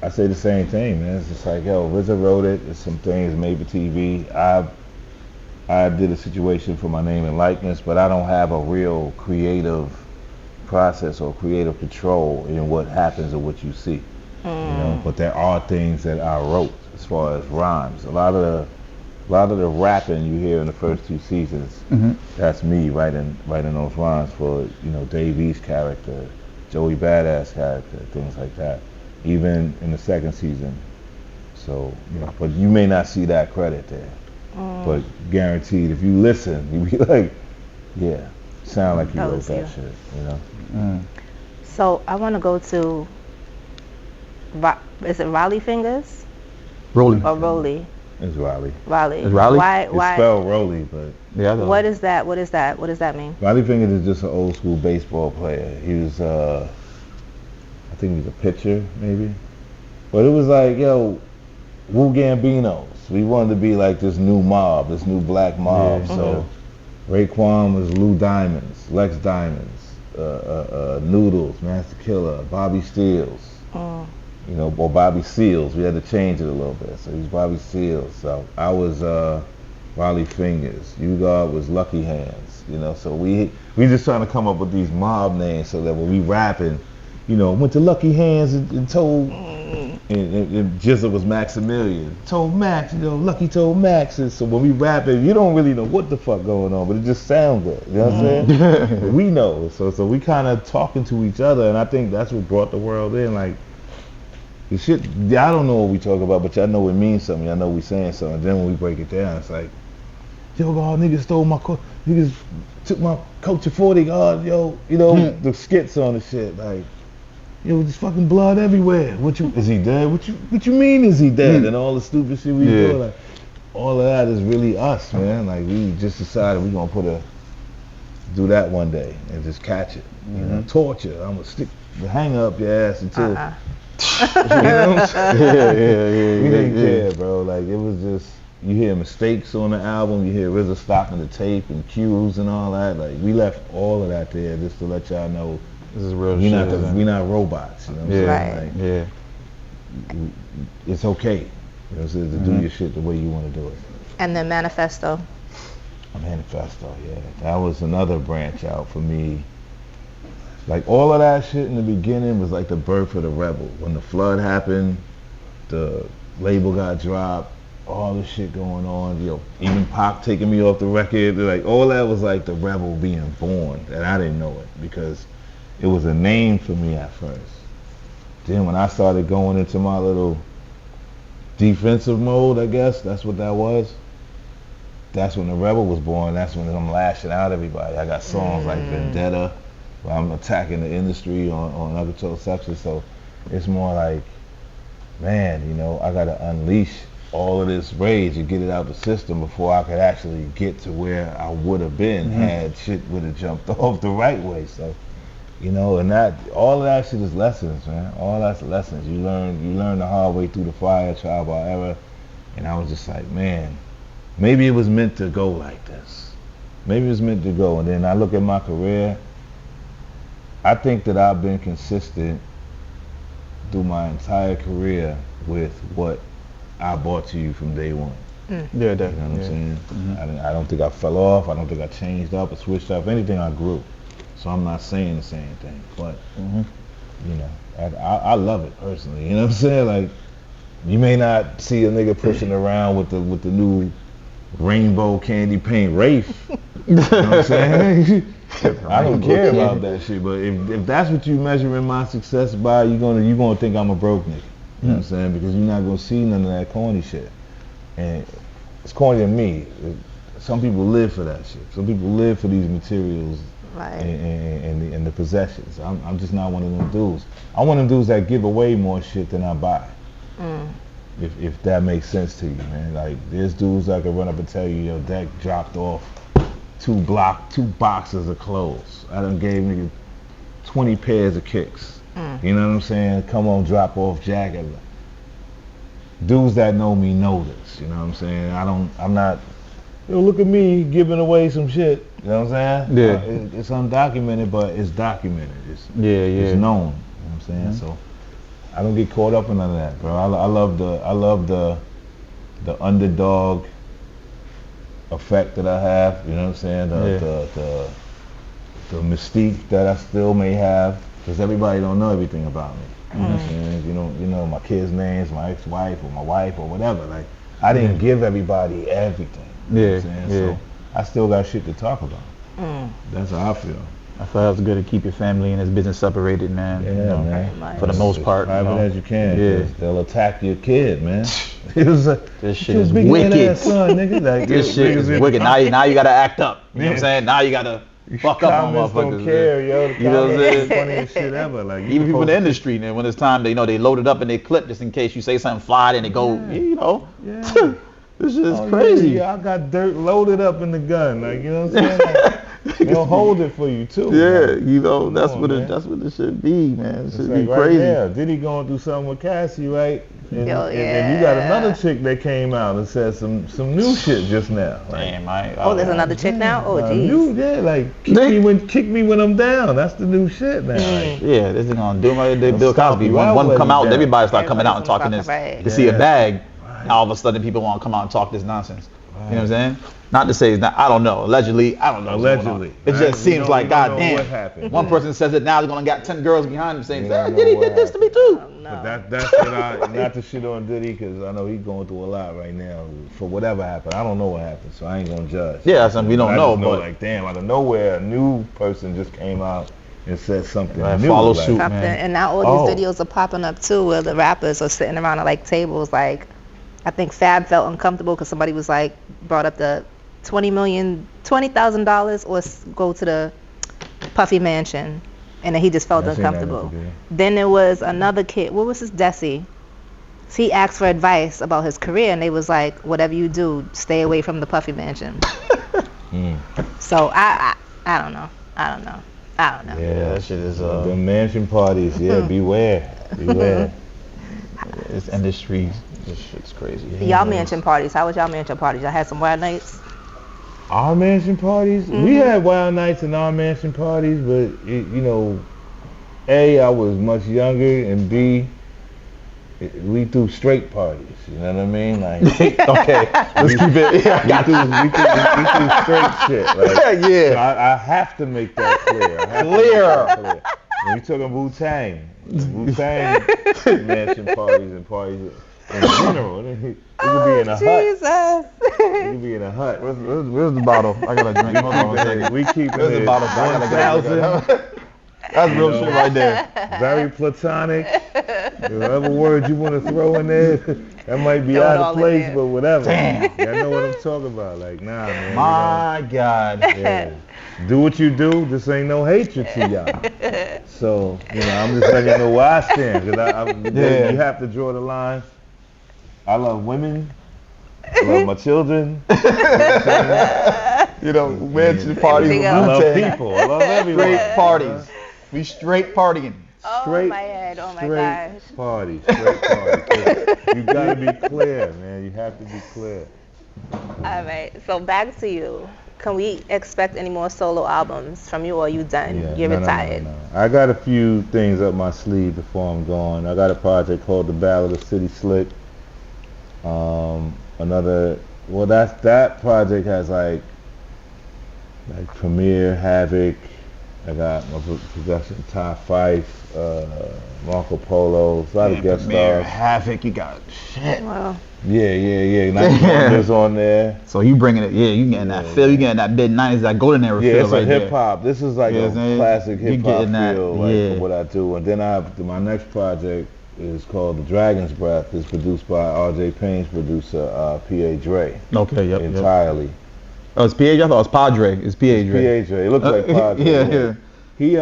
B: I say the same thing, man. It's just like, yo, RZA wrote it. It's some things made for TV. I did a situation for my name and likeness, but I don't have a real creative process or creative control in what happens or what you see. You know, but there are things that I wrote as far as rhymes. A lot of the rapping you hear in the first 2 seasons, that's me writing those rhymes for, you know, Dave East character, Joey Badass character, things like that. Even in the 2nd season. So, you know, but you may not see that credit there. But guaranteed, if you listen, you'll be like, yeah, sound like you wrote that shit, you know?
C: So I want to go to, is it Raleigh Fingers?
A: Rolly.
C: Or Rolly?
B: It's Riley.
C: Raleigh.
A: It's Raleigh?
C: Why?
B: It's spelled Rolly, but
A: Yeah.
C: What is that? What does that mean?
B: Riley Fingers is just an old school baseball player. He was, I think he was a pitcher, maybe. But it was like, yo, Wu Gambinos. We wanted to be like this new mob, this new black mob.
A: Yeah.
B: So Raekwon was Lou Diamonds, Lex Diamonds, Noodles, Master Killer, Bobby Steels. You know, or Bobby Seals. We had to change it a little bit. So he was Bobby Seals. So I was Raleigh Fingers. U-God was Lucky Hands. You know, so we just trying to come up with these mob names so that when we rapping, you know, went to Lucky Hands and told, and Jizza was Maximilian. Told Max, you know, Lucky told Max. And so when we rapping, you don't really know what the fuck going on, but it just sounds good. You know what I'm saying? But we know. So we kind of talking to each other, and I think that's what brought the world in. Like, the shit, I don't know what we talk about, but y'all know it means something. Y'all know we saying something. Then when we break it down, it's like, yo, God, niggas stole my coat. Niggas took my coach at 40, God, yo. You know, the skits on the shit, like, yo, there's fucking blood everywhere. Is he dead? What you mean is he dead? And all the stupid shit we do, like, all of that is really us, man. Like, we just decided we gonna do that one day and just catch it. You know, torture. I'm gonna stick the hanger up your ass until. You know what I'm saying? We didn't care, bro. Like, it was just, you hear mistakes on the album, you hear RZA stopping the tape and cues and all that. Like, we left all of that there just to let y'all know
A: This is real
B: we
A: shit.
B: we not robots. You know what I'm saying? Like, it's okay. You know what I'm saying? To do your shit the way you want to do it.
C: And then Manifesto.
B: Manifesto, yeah. That was another branch out for me. Like, all of that shit in the beginning was like the birth of the rebel. When the flood happened, the label got dropped, all the shit going on, you know, even Pop taking me off the record, like, all that was like the rebel being born, and I didn't know it because it was a name for me at first. Then when I started going into my little defensive mode, I guess, that's what that was. That's when the rebel was born. That's when I'm lashing out everybody. I got songs like Vendetta, but I'm attacking the industry on Uncontrolled Substance. So it's more like, man, you know, I gotta unleash all of this rage and get it out the system before I could actually get to where I would have been had shit would have jumped off the right way. So, you know, and that all of that shit is lessons, man. All that's lessons. You learn the hard way through the fire, trial by error. And I was just like, man, maybe it was meant to go like this. Maybe it was meant to go. And then I look at my career. I think that I've been consistent through my entire career with what I brought to you from day one.
A: Yeah,
B: You know
A: definitely.
B: what I'm saying? I don't think I fell off. I don't think I changed up or switched up. If anything, I grew. So I'm not saying the same thing. But, you know, I love it personally. You know what I'm saying? Like, you may not see a nigga pushing around with the new rainbow candy paint Wraith. You know what I'm saying? I don't care about that shit. But if that's what you measuring my success by, you're gonna think I'm a broke nigga. You know what I'm saying? Because you're not gonna see none of that corny shit. And it's corny to me. Some people live for that shit. Some people live for these materials and the possessions. I'm just not one of them dudes. I'm one of them dudes that give away more shit than I buy. If that makes sense to you, man. Like, there's dudes that can run up and tell you, your deck dropped off two boxes of clothes. I done gave nigga 20 pairs of kicks. You know what I'm saying? Come on, drop off jacket. Dudes that know me know this. You know what I'm saying? I'm not, yo, look at me giving away some shit. You know what I'm saying?
A: Yeah.
B: It's undocumented, but it's documented. It's known. You know what I'm saying? So I don't get caught up in none of that, bro. I love the underdog effect that I have. You know what I'm saying? The mystique that I still may have, because everybody don't know everything about me. You know what I'm saying? You know my kids' names, my ex-wife or my wife or whatever. Like, I didn't give everybody everything. You know what I'm saying? So I still got shit to talk about. That's how I feel.
A: I thought it was good to keep your family and his business separated, man.
B: Yeah,
A: you know,
B: man.
A: For the most part.
B: Private as you can.
A: Yeah.
B: They'll attack your kid, man. It was like,
A: This shit is wicked.
B: Son, nigga. Like,
A: This shit is wicked. Now you gotta act up. You know what I'm saying? Now you gotta fuck up on motherfuckers.
B: Don't care, yo. The
A: You know what I'm saying?
B: funniest shit ever. Like,
A: Even people in the industry, man, when it's time, they load it up in their clip just in case you say something fly and they go, you know.
B: Yeah.
A: This shit is crazy.
B: Yeah, I got dirt loaded up in the gun. Like, you know what I'm saying? Like, they'll hold it for you too.
A: Yeah,
B: like,
A: you know, that's what it should be, man. It should be
B: like
A: crazy.
B: Right there, Diddy going through something with Cassie, right? And,
C: Yo,
B: and you got another chick that came out and said some new shit just now. Like,
A: Damn, I
C: Oh, there's another chick now? Oh, geez.
B: Like, kick me when I'm down. That's the new shit now. Like,
A: yeah, this is gonna do my
B: They'll
A: Bill
B: stop
A: Cosby.
B: you
A: One
B: out
A: come
B: when
A: out,
B: you're
A: everybody start coming out and talking this.
C: Right.
A: You see a
B: Yeah.
A: bag, all of a sudden people want to come out and talk this nonsense. You know what I'm saying? Not to say it's not. I don't know. Allegedly, I don't know.
B: Allegedly.
A: It just seems like,
B: we don't know
A: goddamn.
B: what happened.
A: One person says it now, they're gonna got 10 girls behind him saying,
B: We don't know
A: Diddy
B: what
A: did this to me too.
B: But that's what not to shit on Diddy, because I know he's going through a lot right now for whatever happened. I don't know what happened, so I ain't gonna judge.
A: Yeah, something we don't
B: I
A: know,
B: just
A: but
B: like, damn, out of nowhere, a new person just came out and said something new.
A: follow
B: like,
A: suit,
C: Something.
A: man.
C: And now all these videos are popping up too, where the rappers are sitting around at like tables. Like, I think Fab felt uncomfortable because somebody was like, brought up the $20,000 or go to the Puffy Mansion, and then he just felt
B: I seen that
C: uncomfortable.
B: video.
C: Then there was another kid. What was his Desi? So he asked for advice about his career, and they was like, whatever you do, stay away from the Puffy Mansion. So I don't know.
B: Yeah,
A: that shit is
B: the mansion parties. Yeah, beware.
A: This industry, this shit's crazy.
C: Y'all mansion parties. How was y'all mansion parties? Y'all had some wild nights?
B: Our mansion parties? We had wild nights in our mansion parties, but you know, A, I was much younger, and B, we threw straight parties. You know what I mean? Like,
A: Okay, let's keep it.
B: we threw straight shit. Like,
A: Yeah.
B: so I have to make that clear. When we talking Wu-Tang mansion parties and parties in general, it could be in a hut.
C: Jesus.
B: It could be in a hut.
A: Where's the bottle? I gotta drink. Hold on a second.
B: We keep
A: Where's the
B: it
A: bottle? I gotta
B: 1,000
A: That's real shit right there.
B: Very platonic. Whatever word you want to throw in there, that might be
C: Throw it
B: out
C: all
B: of
C: in
B: place,
C: there.
B: but whatever.
A: Damn.
B: Y'all know what I'm talking about. Like, nah, man.
A: My God.
B: Yeah. Do what you do. This ain't no hatred to y'all. So, I'm just letting you know where I stand. Cause you have to draw the line. I love women. I love my children.
A: Mansion parties with
B: I love
A: Wu-Tang.
B: people. I love everyone.
A: Straight parties. We straight partying.
C: Oh my head. Oh my gosh.
B: Straight party. You gotta be clear, man. You have to be clear.
C: All right. So back to you. Can we expect any more solo albums from you, or are you done? You're retired.
B: No. I got a few things up my sleeve before I'm gone. I got a project called The Ballad of City Slick. That project has like Premier, Havoc. I got my production, Ty Fife, Marco Polo, a lot of guest stars.
A: Havoc, you got shit.
C: Wow.
B: Yeah. Nice on there.
A: So you bringing it, you getting that feel, you getting that mid-90s, that golden era feel
B: it's
A: right
B: a hip hop. This is like a classic hip hop feel, for what I do. And then my next project is called The Dragon's Breath. It's produced by R.J. Payne's producer, P.A. Dre.
A: Okay, yep.
B: Entirely.
A: Oh, it's P.A. I thought it was Padre. It's P.A. Dre.
B: P.A. Dre. It looks like Padre.
A: Yeah.
B: He's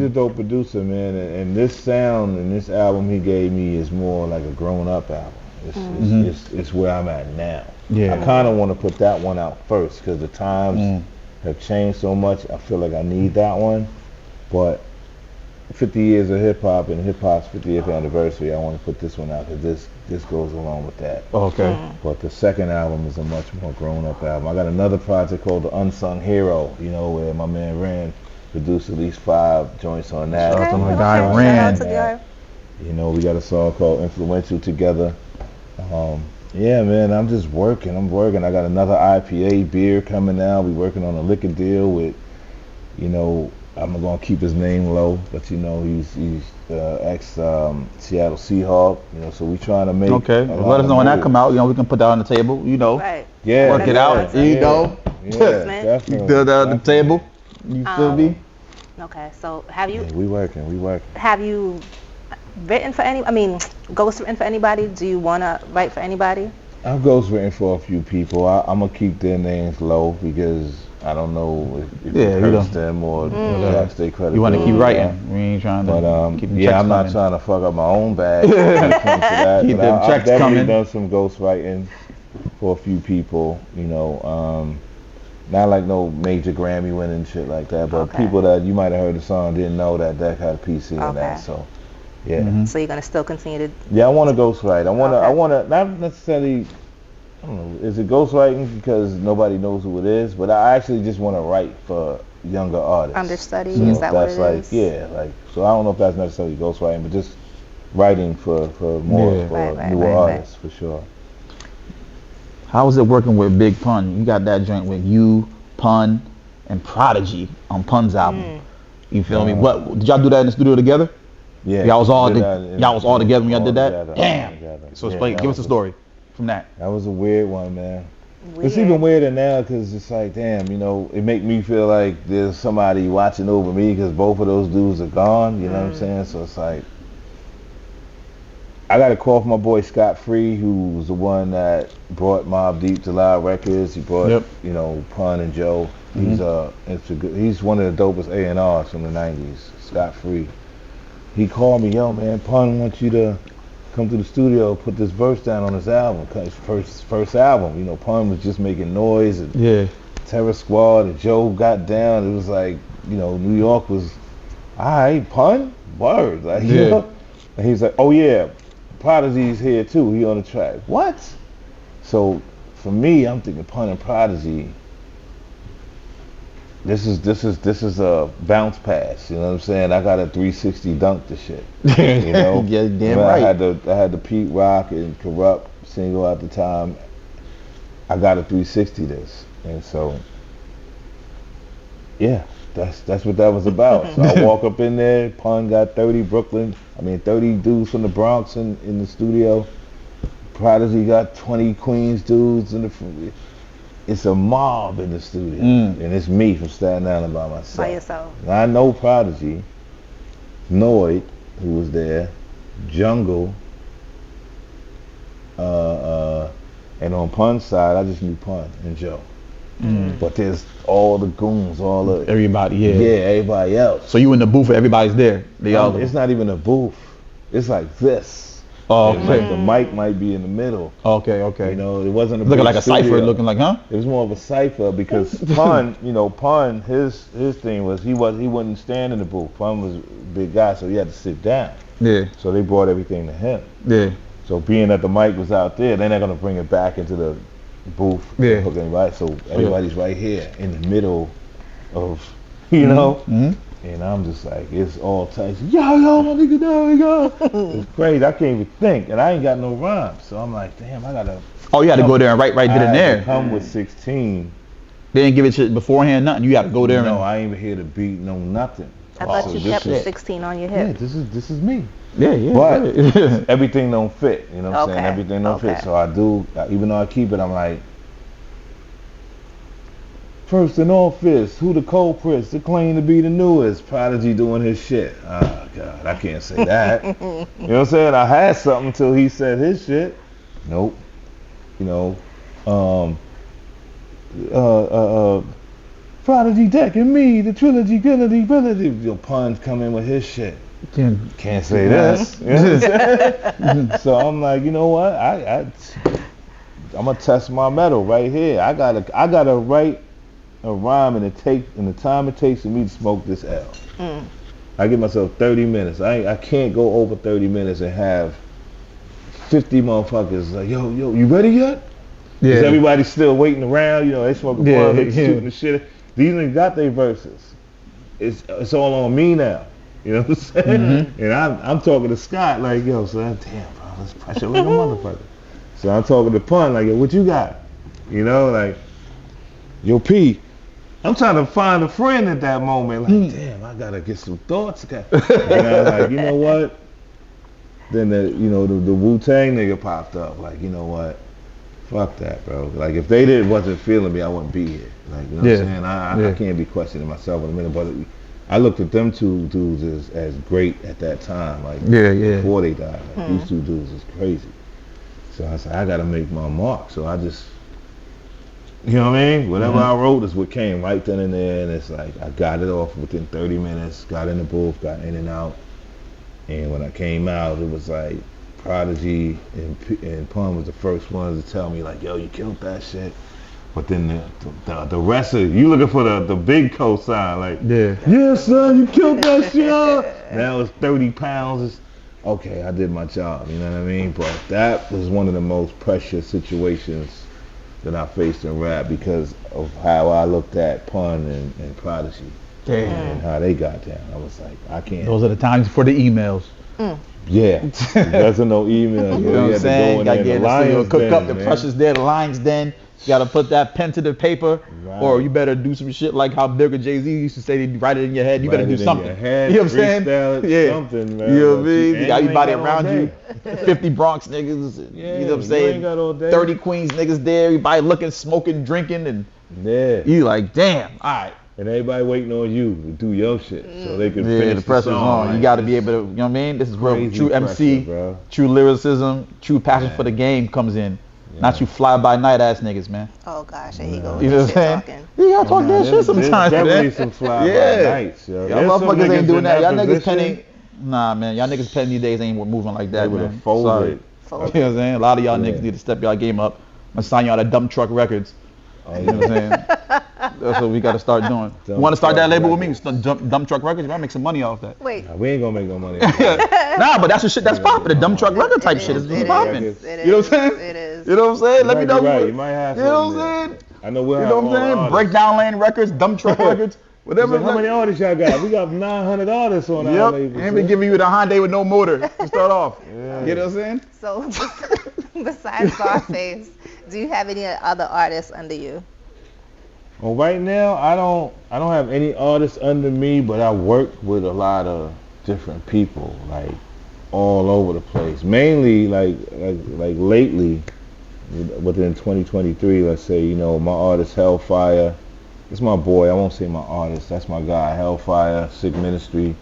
B: a dope producer, man. And this sound and this album he gave me is more like a grown-up album. It's where I'm at now.
A: Yeah.
B: I kind of want to put that one out first because the times have changed so much. I feel like I need that one. But 50 years of hip hop and hip hop's 50th anniversary, I want to put this one out because this goes along with that.
A: Okay.
B: But the second album is a much more grown up album. I got another project called The Unsung Hero, where my man Ren produced at least 5 joints on that.
A: Shout out to my guy Ren.
B: We got a song called Influential together. Yeah, man, I'm just working. I got another IPA beer coming out. We working on a liquor deal with, I'm gonna keep his name low, but he's ex Seattle Seahawk. So we trying to make.
A: Okay. Let us know when that come out. We can put that on the table.
C: Right.
B: Yeah.
A: Work it out.
B: Yeah,
C: definitely.
A: You throw that on the table. You feel me?
C: Okay. So have you?
B: Yeah, we working.
C: Have you written for ghostwritten for anybody? Do you wanna write for anybody?
B: I've ghostwritten for a few people. I'm gonna keep their names low because I don't know if it hurts them or affects their credibility.
A: You want to keep writing. We ain't trying to keep them checks
B: I'm not
A: coming.
B: trying to fuck up my own bag when it comes to that.
A: Keep them checks
B: I've definitely
A: coming.
B: done some ghostwriting for a few people, not like no major Grammy winning shit like that, but people that you might have heard the song didn't know that had a piece in that. So, yeah.
C: So you're gonna still continue to?
B: Yeah, I want to ghostwrite. I want to not necessarily. I don't know, is it ghostwriting because nobody knows who it is? But I actually just want to write for younger artists.
C: Understudy,
B: So
C: is that what it is?
B: So I don't know if that's necessarily ghostwriting, but just writing for newer artists for sure.
A: How is it working with Big Pun? You got that joint with you, Pun, and Prodigy on Pun's album. You feel me? What did y'all do that in the studio together?
B: Yeah.
A: Y'all was all together when y'all did that?
B: Together,
A: Damn. So explain, give us a story from that.
B: That was a weird one, man. It's even weirder now because it's like, damn, it make me feel like there's somebody watching over me because both of those dudes are gone, you know what I'm saying? So it's like, I got a call from my boy Scott Free, who was the one that brought Mobb Deep to Loud Records. He brought, Pun and Joe. He's one of the dopest A&Rs from the 90s, Scott Free. He called me, yo, man, Pun wants you to come to the studio, put this verse down on his album, his first album. Pun was just making noise, and Terror Squad, and Joe got down. It was like, New York was, all right, Pun, word. Like, And he's like, oh yeah, Prodigy's here too, he on the track. What? So for me, I'm thinking Pun and Prodigy, this is a bounce pass, you know what I'm saying? I got a 360 dunk to shit.
A: Yeah, damn right.
B: I had the Pete Rock and Corrupt single at the time. I got a 360 this. And so that's what that was about. So I walk up in there, Pun got 30 dudes from the Bronx in the studio. Prodigy got 20 Queens dudes in the it's a mob in the studio, and it's me from Staten Island by myself.
C: By yourself.
B: And I know Prodigy, Noid, who was there, Jungle, and on Pun's side, I just knew Pun and Joe. But there's all the goons, all the
A: Everybody, yeah.
B: everybody else.
A: So you in the booth, everybody's there. They all.
B: It's not even a booth. It's like this.
A: Oh,
B: And,
A: okay.
B: like the mic might be in the middle.
A: Okay.
B: You know, it wasn't a
A: Looking
B: big
A: like a cipher,
B: studio.
A: looking like, huh?
B: It was more of a cipher because Pun, Pun, his thing was he wouldn't stand in the booth. Pun was a big guy, so he had to sit down.
A: Yeah.
B: So they brought everything to him.
A: Yeah.
B: So being that the mic was out there, they're not gonna bring it back into the booth.
A: Yeah.
B: Hook anybody. So everybody's right here in the middle of, you know.
A: Mm-hmm.
B: And I'm just like, it's all tight. Yo, my nigga, there we go. It's crazy. I can't even think, and I ain't got no rhymes. So I'm like, damn, I gotta.
A: Oh, you had to go there and write then and
B: I had to
A: there.
B: come with 16.
A: They didn't give it shit beforehand, nothing. You had to go there
B: No,
A: and.
B: I ain't even hear the beat, no nothing.
C: I thought
B: So
C: you
B: this
C: kept the
B: is-
C: 16 on your
B: Yeah,
C: hip.
B: this is me.
A: Yeah, yeah.
B: But
A: yeah.
B: everything don't fit. You know what I'm saying?
C: Okay.
B: Everything don't
C: Okay.
B: fit. So I do, even though I keep it, I'm like, first in office, who the culprits? The claim to be the newest. Prodigy doing his shit. Oh God, I can't say that. You know what I'm saying? I had something until he said his shit. Nope. You know, Prodigy Deck and me, the trilogy, ability. Your Pun's come in with his shit. Can't say this. You know what I'm saying? So I'm like, you know what? I'm gonna test my metal right here. I gotta write a rhyme in the time it takes for me to smoke this L. I give myself 30 minutes. I can't go over 30 minutes and have 50 motherfuckers like, yo, you ready yet?
A: Yeah.
B: Because everybody's still waiting around. You know, they smoking
A: Yeah,
B: they
A: yeah.
B: shooting the shit. These niggas got their verses. It's all on me now. You know what I'm saying?
A: Mm-hmm.
B: And I'm talking to Scott like, yo, son, damn, bro, let's pressure like a motherfucker. So I'm talking to Pun like, yo, what you got? You know, like, yo, P, I'm trying to find a friend at that moment. Like, damn, I gotta get some thoughts. And I was like, you know what? Then the Wu-Tang nigga popped up. Like, you know what? Fuck that, bro. Like, if they wasn't feeling me, I wouldn't be here. Like, you know what I'm saying? I can't be questioning myself in a minute, but I looked at them two dudes as great at that time. Like, before they died. Like, these two dudes is crazy. So I said, I gotta make my mark. So I just, you know what I mean? Whatever I wrote is what came right then and there. And it's like, I got it off within 30 minutes, got in the booth, got in and out. And when I came out, it was like, Prodigy and Pun was the first ones to tell me like, yo, you killed that shit. But then the rest of you looking for the big cosign like, yeah, son, you killed that shit. Now it's 30 pounds. It's, okay, I did my job. You know what I mean? But that was one of the most precious situations that I faced in rap because of how I looked at Pun and Prodigy.
A: Damn.
B: And how they got down. I was like, I can't.
A: Those are the times for the emails.
B: Yeah, there's no email.
A: You know what I'm saying? Gotta get in the studio, cook up, the pressure's there, the lines then. You gotta put that pen to the paper, or you better do some shit like how Big or Jay-Z used to say, they write it in your head. You better do something. You know what I'm saying?
B: Yeah. Something, man.
A: You know what I mean? You got everybody
B: ain't got
A: around
B: all
A: you.
B: day.
A: 50 Bronx niggas.
B: Yeah,
A: you know what I'm
B: you
A: saying?
B: ain't got all day.
A: 30 Queens niggas there. Everybody looking, smoking, drinking, and you like, damn. All right.
B: And everybody waiting on you to do your shit so they can finish
A: the pressure's
B: song.
A: on.
B: Like,
A: you got to be able to, you know what I mean? This is where
B: crazy
A: true MC,
B: pressure, bro.
A: true lyricism, true passion for the game comes in. Not you fly-by-night ass niggas, man.
C: Oh gosh, here you go.
A: You know what I'm saying?
C: Talking.
A: You gotta talk that shit sometimes,
B: definitely
A: man.
B: some fly by nights, yo.
A: Y'all motherfuckers ain't doing that. Y'all niggas penning. Nah, man. Y'all niggas penning these days ain't moving like that,
B: They
A: man.
B: would've folded.
A: Sorry. You know what I'm saying? A lot of y'all niggas need to step y'all game up. I'm gonna sign y'all to Dump Truck Records. You know what I'm saying? That's what we gotta start doing. You wanna start that label with me? Dump Truck Records? You might make some money off that.
C: Wait.
B: Nah, we ain't gonna make no money.
A: Nah, but that's the shit that's popping. The Dump Truck Record type shit is popping. You know what I'm saying?
C: It is.
A: You know what I'm saying? Let me know.
B: Right. You might have.
A: You know what I'm saying?
B: I know we'll
A: You
B: have
A: know what I'm saying? Breakdown Lane Records, Dump Truck Records, whatever.
B: How many artists y'all got? We got 900 artists on our label.
A: And we giving you the Hyundai with no motor to start off. You know what I'm saying?
C: So besides CZARFACE, do you have any other artists under you?
B: Well, right now I don't have any artists under me, but I work with a lot of different people, like all over the place. Mainly like lately, within 2023, let's say, you know, my artist Hellfire. It's my boy. I won't say my artist. That's my guy. Hellfire, Sick Ministry.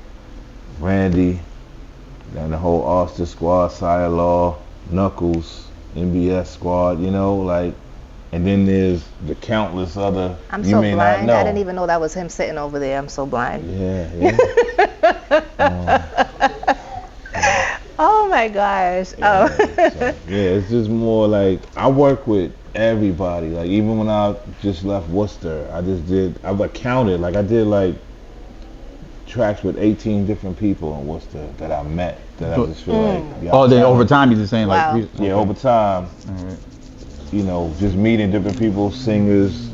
B: Randy, then the whole Austin squad, Sire Law, Knuckles, NBS squad, you know, like, and then there's the countless other
C: I'm
B: you
C: so
B: may
C: blind.
B: not know.
C: I didn't even know that was him sitting over there. I'm so blind.
B: Yeah.
C: Oh my gosh.
B: Yeah, so, yeah, it's just more like I work with everybody. Like even when I just left Worcester, I've accounted, like I did like tracks with 18 different people in Worcester that I met that I just feel like. Yeah,
A: Oh, then over time you're just saying
C: Wow.
A: like.
B: Yeah, over time,
A: Alright.
B: you know, just meeting different people, singers,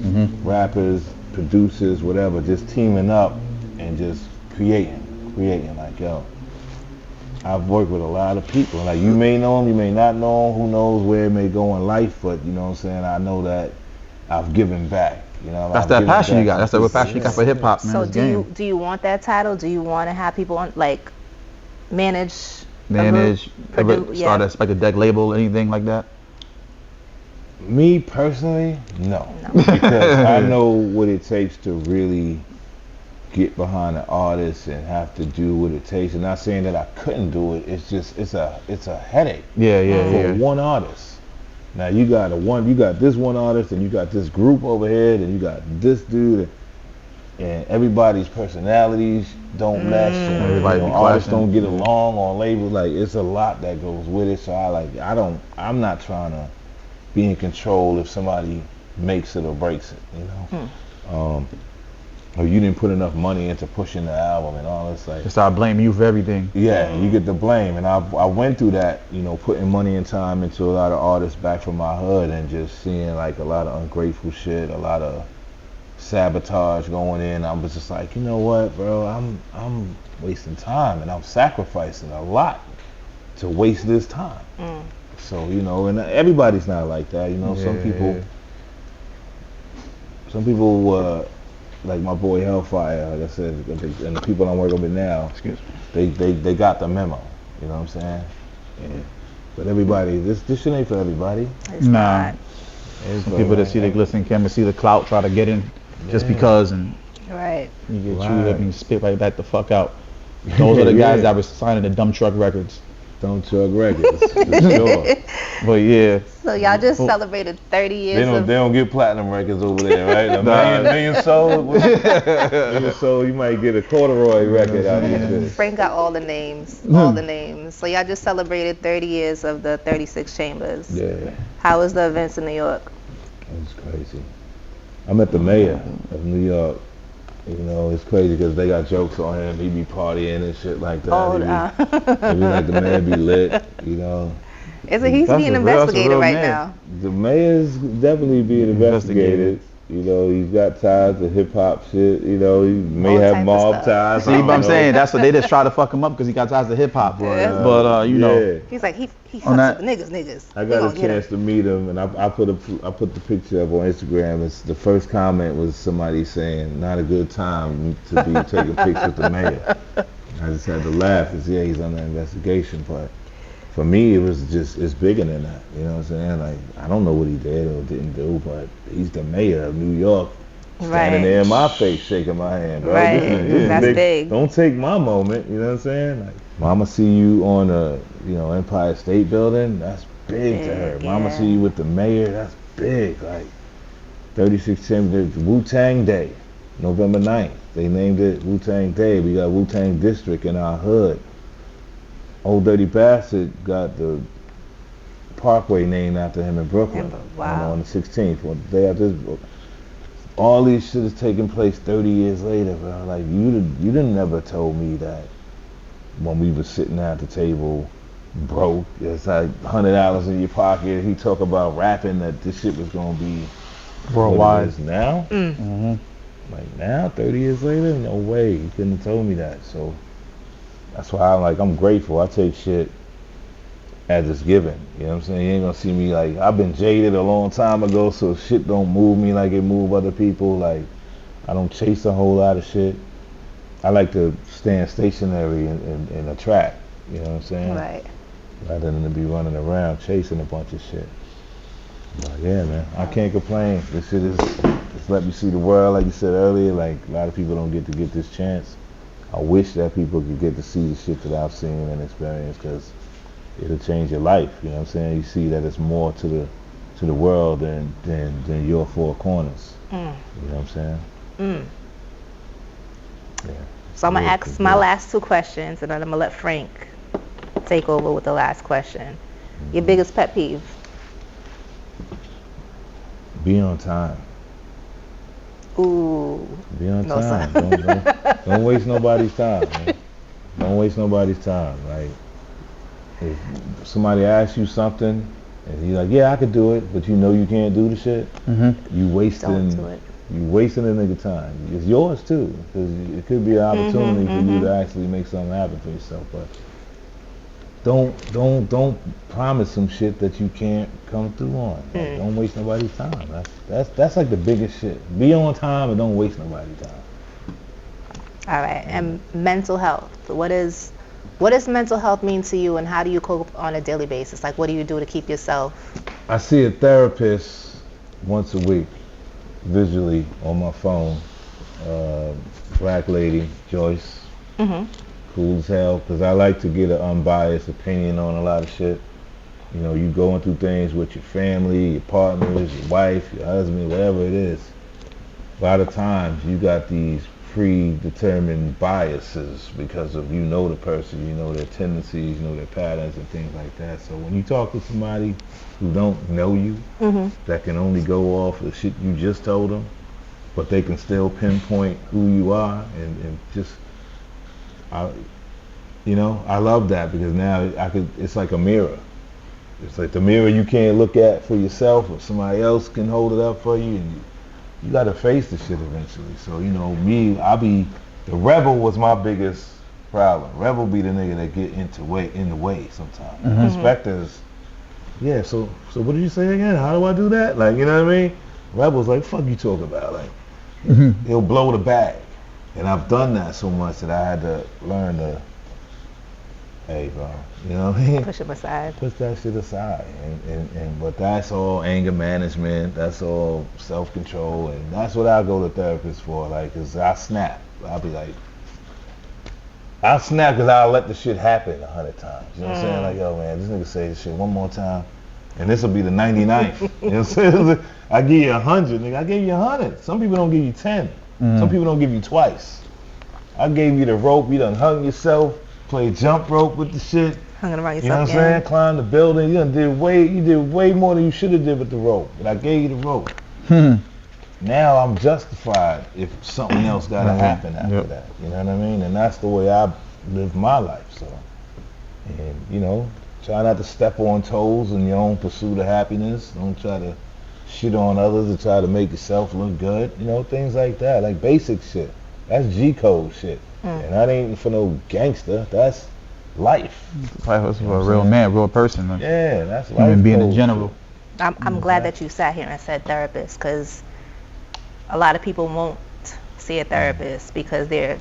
B: rappers, producers, whatever, just teaming up and just creating like, yo, I've worked with a lot of people. Like you may know them, you may not know them, who knows where it may go in life, but you know what I'm saying, I know that I've given back. You know,
A: That's that passion you got. That's the passion you got for hip hop, man.
C: So
A: This
C: do
A: game.
C: you want that title? Do you want to have people on like manage,
A: Ever
C: produce?
A: start a Inspecta Deck label, anything like that?
B: Me personally, no. Because I know what it takes to really get behind an artist and have to do what it takes. And not saying that I couldn't do it. It's just it's a headache. For one artist. Now you got this one artist, and you got this group over here, and you got this dude, and everybody's personalities don't mesh, and
A: Everybody be
B: artists
A: clashing.
B: don't get along on labels. Like it's a lot that goes with it. So I'm not trying to be in control if somebody makes it or breaks it, you know. Or you didn't put enough money into pushing the album and all this, like.
A: They start blaming you for everything.
B: Yeah, you get the blame, and I went through that, you know, putting money and time into a lot of artists back from my hood, and just seeing like a lot of ungrateful shit, a lot of sabotage going in. I was just like, you know what, bro, I'm wasting time, and I'm sacrificing a lot to waste this time. So you know, and everybody's not like that, you know. Some people. Like my boy Hellfire, like I said, and the people I'm working with now, they got the memo. You know what I'm saying? Yeah. But everybody, this shit ain't for everybody.
C: It's not.
A: Some people that see the glistening camera, see the clout, try to get in just because, and
C: Right.
A: you get chewed up and you spit right back the fuck out. Those are the guys that were signing the Dumb Truck Records.
B: Dumb Truck Records, for sure.
A: But yeah.
C: So y'all just celebrated 30 years
B: They don't get platinum records over there, right? A million sold, you might get a corduroy record out of this.
C: Frank got all the names, all the names. So y'all just celebrated 30 years of the 36 Chambers.
B: Yeah.
C: How was the events in New York?
B: It was crazy. I met the mayor of New York. You know, it's crazy because they got jokes on him. He be partying and shit like that.
C: Oh,
B: He be like, the mayor be lit, you know.
C: He's
A: That's
C: being
A: a real
C: investigated right
A: mayor.
C: now.
B: The mayor's definitely being investigated. You know, he's got ties to hip hop shit. You know, he may
C: All type
B: have
C: of
B: mob
C: stuff.
B: ties.
A: See, but I'm saying that's what they just try to fuck him up because he got ties to hip hop. But you know,
C: He's like, he
A: On
C: fucks
A: that-
C: with the niggas.
B: I
C: We
B: got
C: gonna
B: a
C: get him.
B: chance to meet him, and I put the picture up on Instagram. It's the first comment was somebody saying, "Not a good time to be taking pictures with the mayor." I just had to laugh because he's under investigation, but for me, it was just, it's bigger than that. You know what I'm saying? Like, I don't know what he did or didn't do, but he's the mayor of New York. Standing there in my face, shaking my hand, bro.
C: Right.
B: This is
C: That's big.
B: Don't take my moment. You know what I'm saying? Like, Mama see you on the, Empire State Building. That's big to her.
C: Big,
B: Mama
C: yeah.
B: see you with the mayor. That's big. Like, 36 Chambers, Wu-Tang Day, November 9th. They named it Wu-Tang Day. We got Wu-Tang District in our hood. Old Dirty Bastard got the Parkway named after him in Brooklyn.
C: Wow.
B: On the 16th, one day after this book. All these shit is taking place 30 years later, bro. Like, you didn't never told me that when we was sitting at the table, broke, it's like $100 in your pocket. He talk about rapping that this shit was gonna be
A: worldwide.
B: what it is now. Like now, 30 years later, no way. He couldn't have told me that. So that's why I'm grateful. I take shit as it's given. You know what I'm saying? You ain't gonna see me like, I've been jaded a long time ago, so shit don't move me like it move other people. Like, I don't chase a whole lot of shit. I like to stand stationary in a track. You know what I'm saying?
C: Right.
B: Rather than to be running around chasing a bunch of shit. But yeah, man, I can't complain. This shit is, it's let me see the world, like you said earlier. Like, a lot of people don't get this chance. I wish that people could get to see the shit that I've seen and experienced, because it'll change your life. You know what I'm saying? You see that it's more to the world than your four corners. You know what I'm saying? Yeah.
C: So I'm gonna ask my last two questions, and then I'm gonna let Frank take over with the last question. Your biggest pet peeve?
B: Be on time.
C: Ooh.
B: Be on
C: No,
B: time.
C: sir.
B: Don't waste nobody's time, man. Don't waste nobody's time. Like, if somebody asks you something and you're like, yeah, I could do it, but you know you can't do the shit, you wasting.
C: Don't do it.
B: You wasting a nigga time. It's yours too, because it could be an opportunity for you to actually make something happen for yourself. But don't promise some shit that you can't come through on. Like, don't waste nobody's time. That's like the biggest shit. Be on time and don't waste nobody's time.
C: All right. And mental health. What does mental health mean to you, and how do you cope on a daily basis? Like, what do you do to keep yourself?
B: I see a therapist once a week, visually on my phone. Black lady, Joyce. Cool as hell, because I like to get an unbiased opinion on a lot of shit. You know, you going through things with your family, your partners, your wife, your husband, whatever it is. A lot of times you got these predetermined biases because of, you know, the person, you know their tendencies, you know their patterns and things like that. So when you talk to somebody who don't know you, that can only go off the shit you just told them, but they can still pinpoint who you are, and just, I love that, because now it's like a mirror. It's like the mirror you can't look at for yourself, or somebody else can hold it up for you, and you got to face the shit eventually. So, you know, the rebel was my biggest problem. Rebel be the nigga that get in the way sometimes. Inspectors, yeah, so what did you say again? How do I do that? Like, you know what I mean? Rebel's like, fuck you talking about? Like, he'll blow the bag. And I've done that so much that I had to learn to, hey, bro, you know what I mean?
C: Push them aside.
B: Push that shit aside. But that's all anger management. That's all self-control. And that's what I go to therapists for. Like, because I snap. I'll be like, I'll snap because I'll let the shit happen 100 times. You know what I'm saying? Like, yo, man, this nigga say this shit one more time, and this will be the 99th. You know what I'm saying? I give you 100, nigga. I gave you 100. Some people don't give you 10. Some people don't give you twice. I gave you the rope. You done hung yourself, played jump rope with the shit.
C: Hung it around yourself.
B: You know what I'm saying? Climbed the building. You did way more than you should have did with the rope. But I gave you the rope. Now I'm justified if something else got to happen after that. You know what I mean? And that's the way I live my life. So, and you know, try not to step on toes in your own pursuit of happiness. Don't try to shit on others and try to make yourself look good. You know, things like that. Like basic shit. That's G-code shit. And that ain't for no gangster. That's life.
A: That's for a real man, real person. Like,
B: yeah, that's life.
A: Human being in general.
C: I'm glad that you sat here and said therapist, because a lot of people won't see a therapist because they're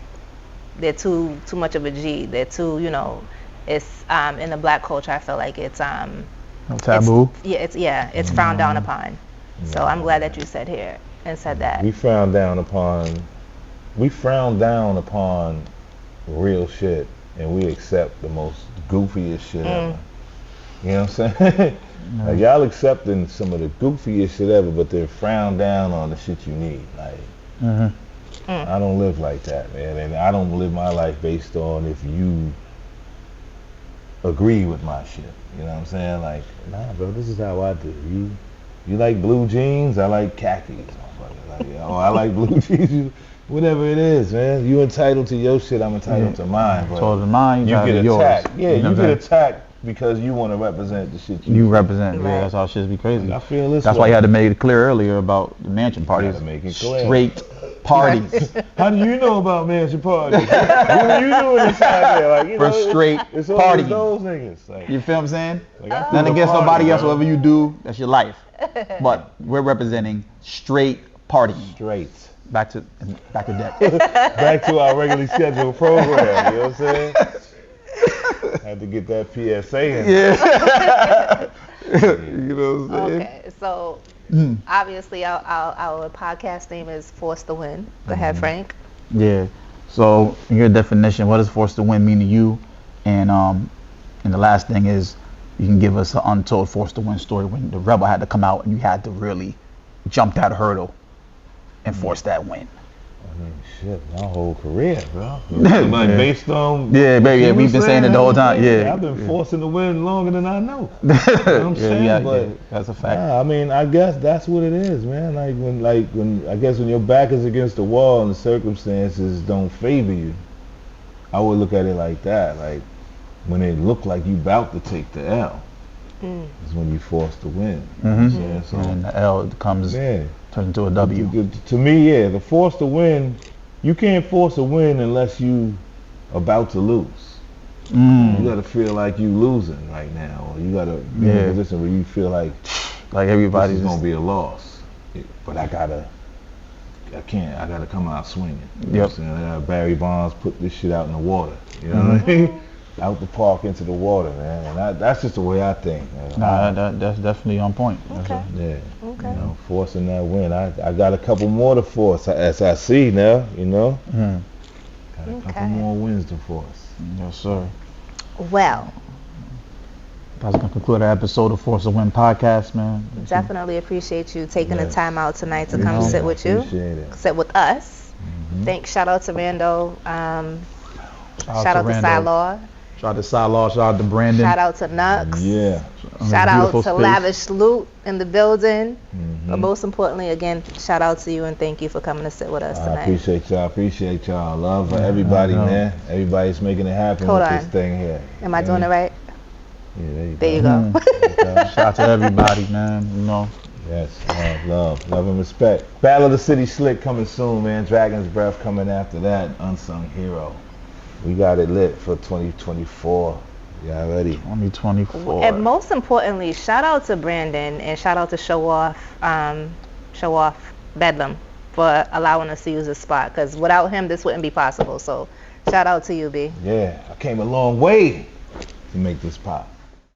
C: too much of a G. They're too, you know, it's in the black culture, I feel like it's
A: taboo.
C: It's frowned down upon. So I'm glad that you sat here and said that.
B: We frown down upon real shit, and we accept the most goofiest shit ever. You know what I'm saying? Like, y'all accepting some of the goofiest shit ever, but they're frowned down on the shit you need. Like, I don't live like that, man, and I don't live my life based on if you agree with my shit. You know what I'm saying? Like, nah, bro, this is how I do. You like blue jeans? I like khakis, motherfucker. Like, oh, I like blue jeans. Whatever it is, man. You entitled to your shit, I'm entitled to mine. But
A: so mine,
B: you get attacked.
A: Yours.
B: Yeah, you get attacked because you want to represent the shit you
A: represent. Right. Yeah, that's how shit be crazy.
B: Like, I feel this
A: That's
B: way.
A: why you had to make it clear earlier about the mansion parties.
B: Make it clear.
A: Straight parties.
B: How do you know about mansion parties? What are you doing inside there? Like, you
A: For
B: know,
A: straight
B: it's
A: parties.
B: Those niggas. Like,
A: You feel what I'm saying?
B: like,
A: Nothing against nobody else. Whatever you do, that's your life. But we're representing straight parties.
B: Straight.
A: Back to deck.
B: Back to our regularly scheduled program. You know what I'm saying? Had to get that PSA in.
A: Yeah. You know what I'm saying?
C: Okay, so obviously our podcast name is Force to Win. Go ahead, Frank.
A: Yeah. So, in your definition, what does force to win mean to you? And the last thing is, you can give us an untold force to win story when the rebel had to come out and you had to really jump that hurdle and force that win.
B: I mean, shit, my whole career, bro. Like based on.
A: Yeah, baby, yeah, we've been saying it the whole time. Yeah,
B: I've been forcing to win longer than I know. You know what I'm saying? But
A: that's a fact.
B: I mean, I guess that's what it is, man. When I guess when your back is against the wall and the circumstances don't favor you, I would look at it like that. Like when it look like you about to take the L, is when you forced to win. You know what I'm saying? So,
A: And the L comes. Turns into a W.
B: To me, yeah, the force to win, you can't force a win unless you about to lose. You gotta feel like you losing right now, or you gotta be in a position where you feel like
A: everybody's
B: this is gonna be a loss. But I gotta come out swinging. You know what I'm saying? I gotta Barry Bonds put this shit out in the water. You know what I mean? Out the park into the water, man. And that's just the way I think.
A: Nah, that's definitely on point.
C: Okay.
B: You know, forcing that win. I got a couple more to force, as I see now, you know. Got a couple more wins to force.
A: Yes, sir.
C: Well,
A: that's going to conclude our episode of Force to Win podcast, man.
C: Definitely appreciate you taking the time out tonight to come sit with you. Sit with us. Shout out to Rando. Shout out to Silaw.
A: Shout out to Silaw. Shout out to Brandon.
C: Shout out to Nux.
B: Yeah.
C: Shout out to Lavish Loot in the building. But most importantly, again, shout out to you and thank you for coming to sit with us tonight.
B: I appreciate y'all. Love for everybody, man. Everybody's making it happen with this thing here.
C: Am I doing it right?
B: Yeah,
C: there you go.
A: Shout out to everybody, man. You know.
B: Yes, love and respect. Battle of the City Slick coming soon, man. Dragon's Breath coming after that. Unsung Hero. We got it lit for 2024. Y'all ready?
A: 2024.
C: And most importantly, shout out to Brandon and shout out to Show Off Bedlam for allowing us to use this spot. Because without him, this wouldn't be possible. So shout out to you, B.
B: Yeah, I came a long way to make this pop.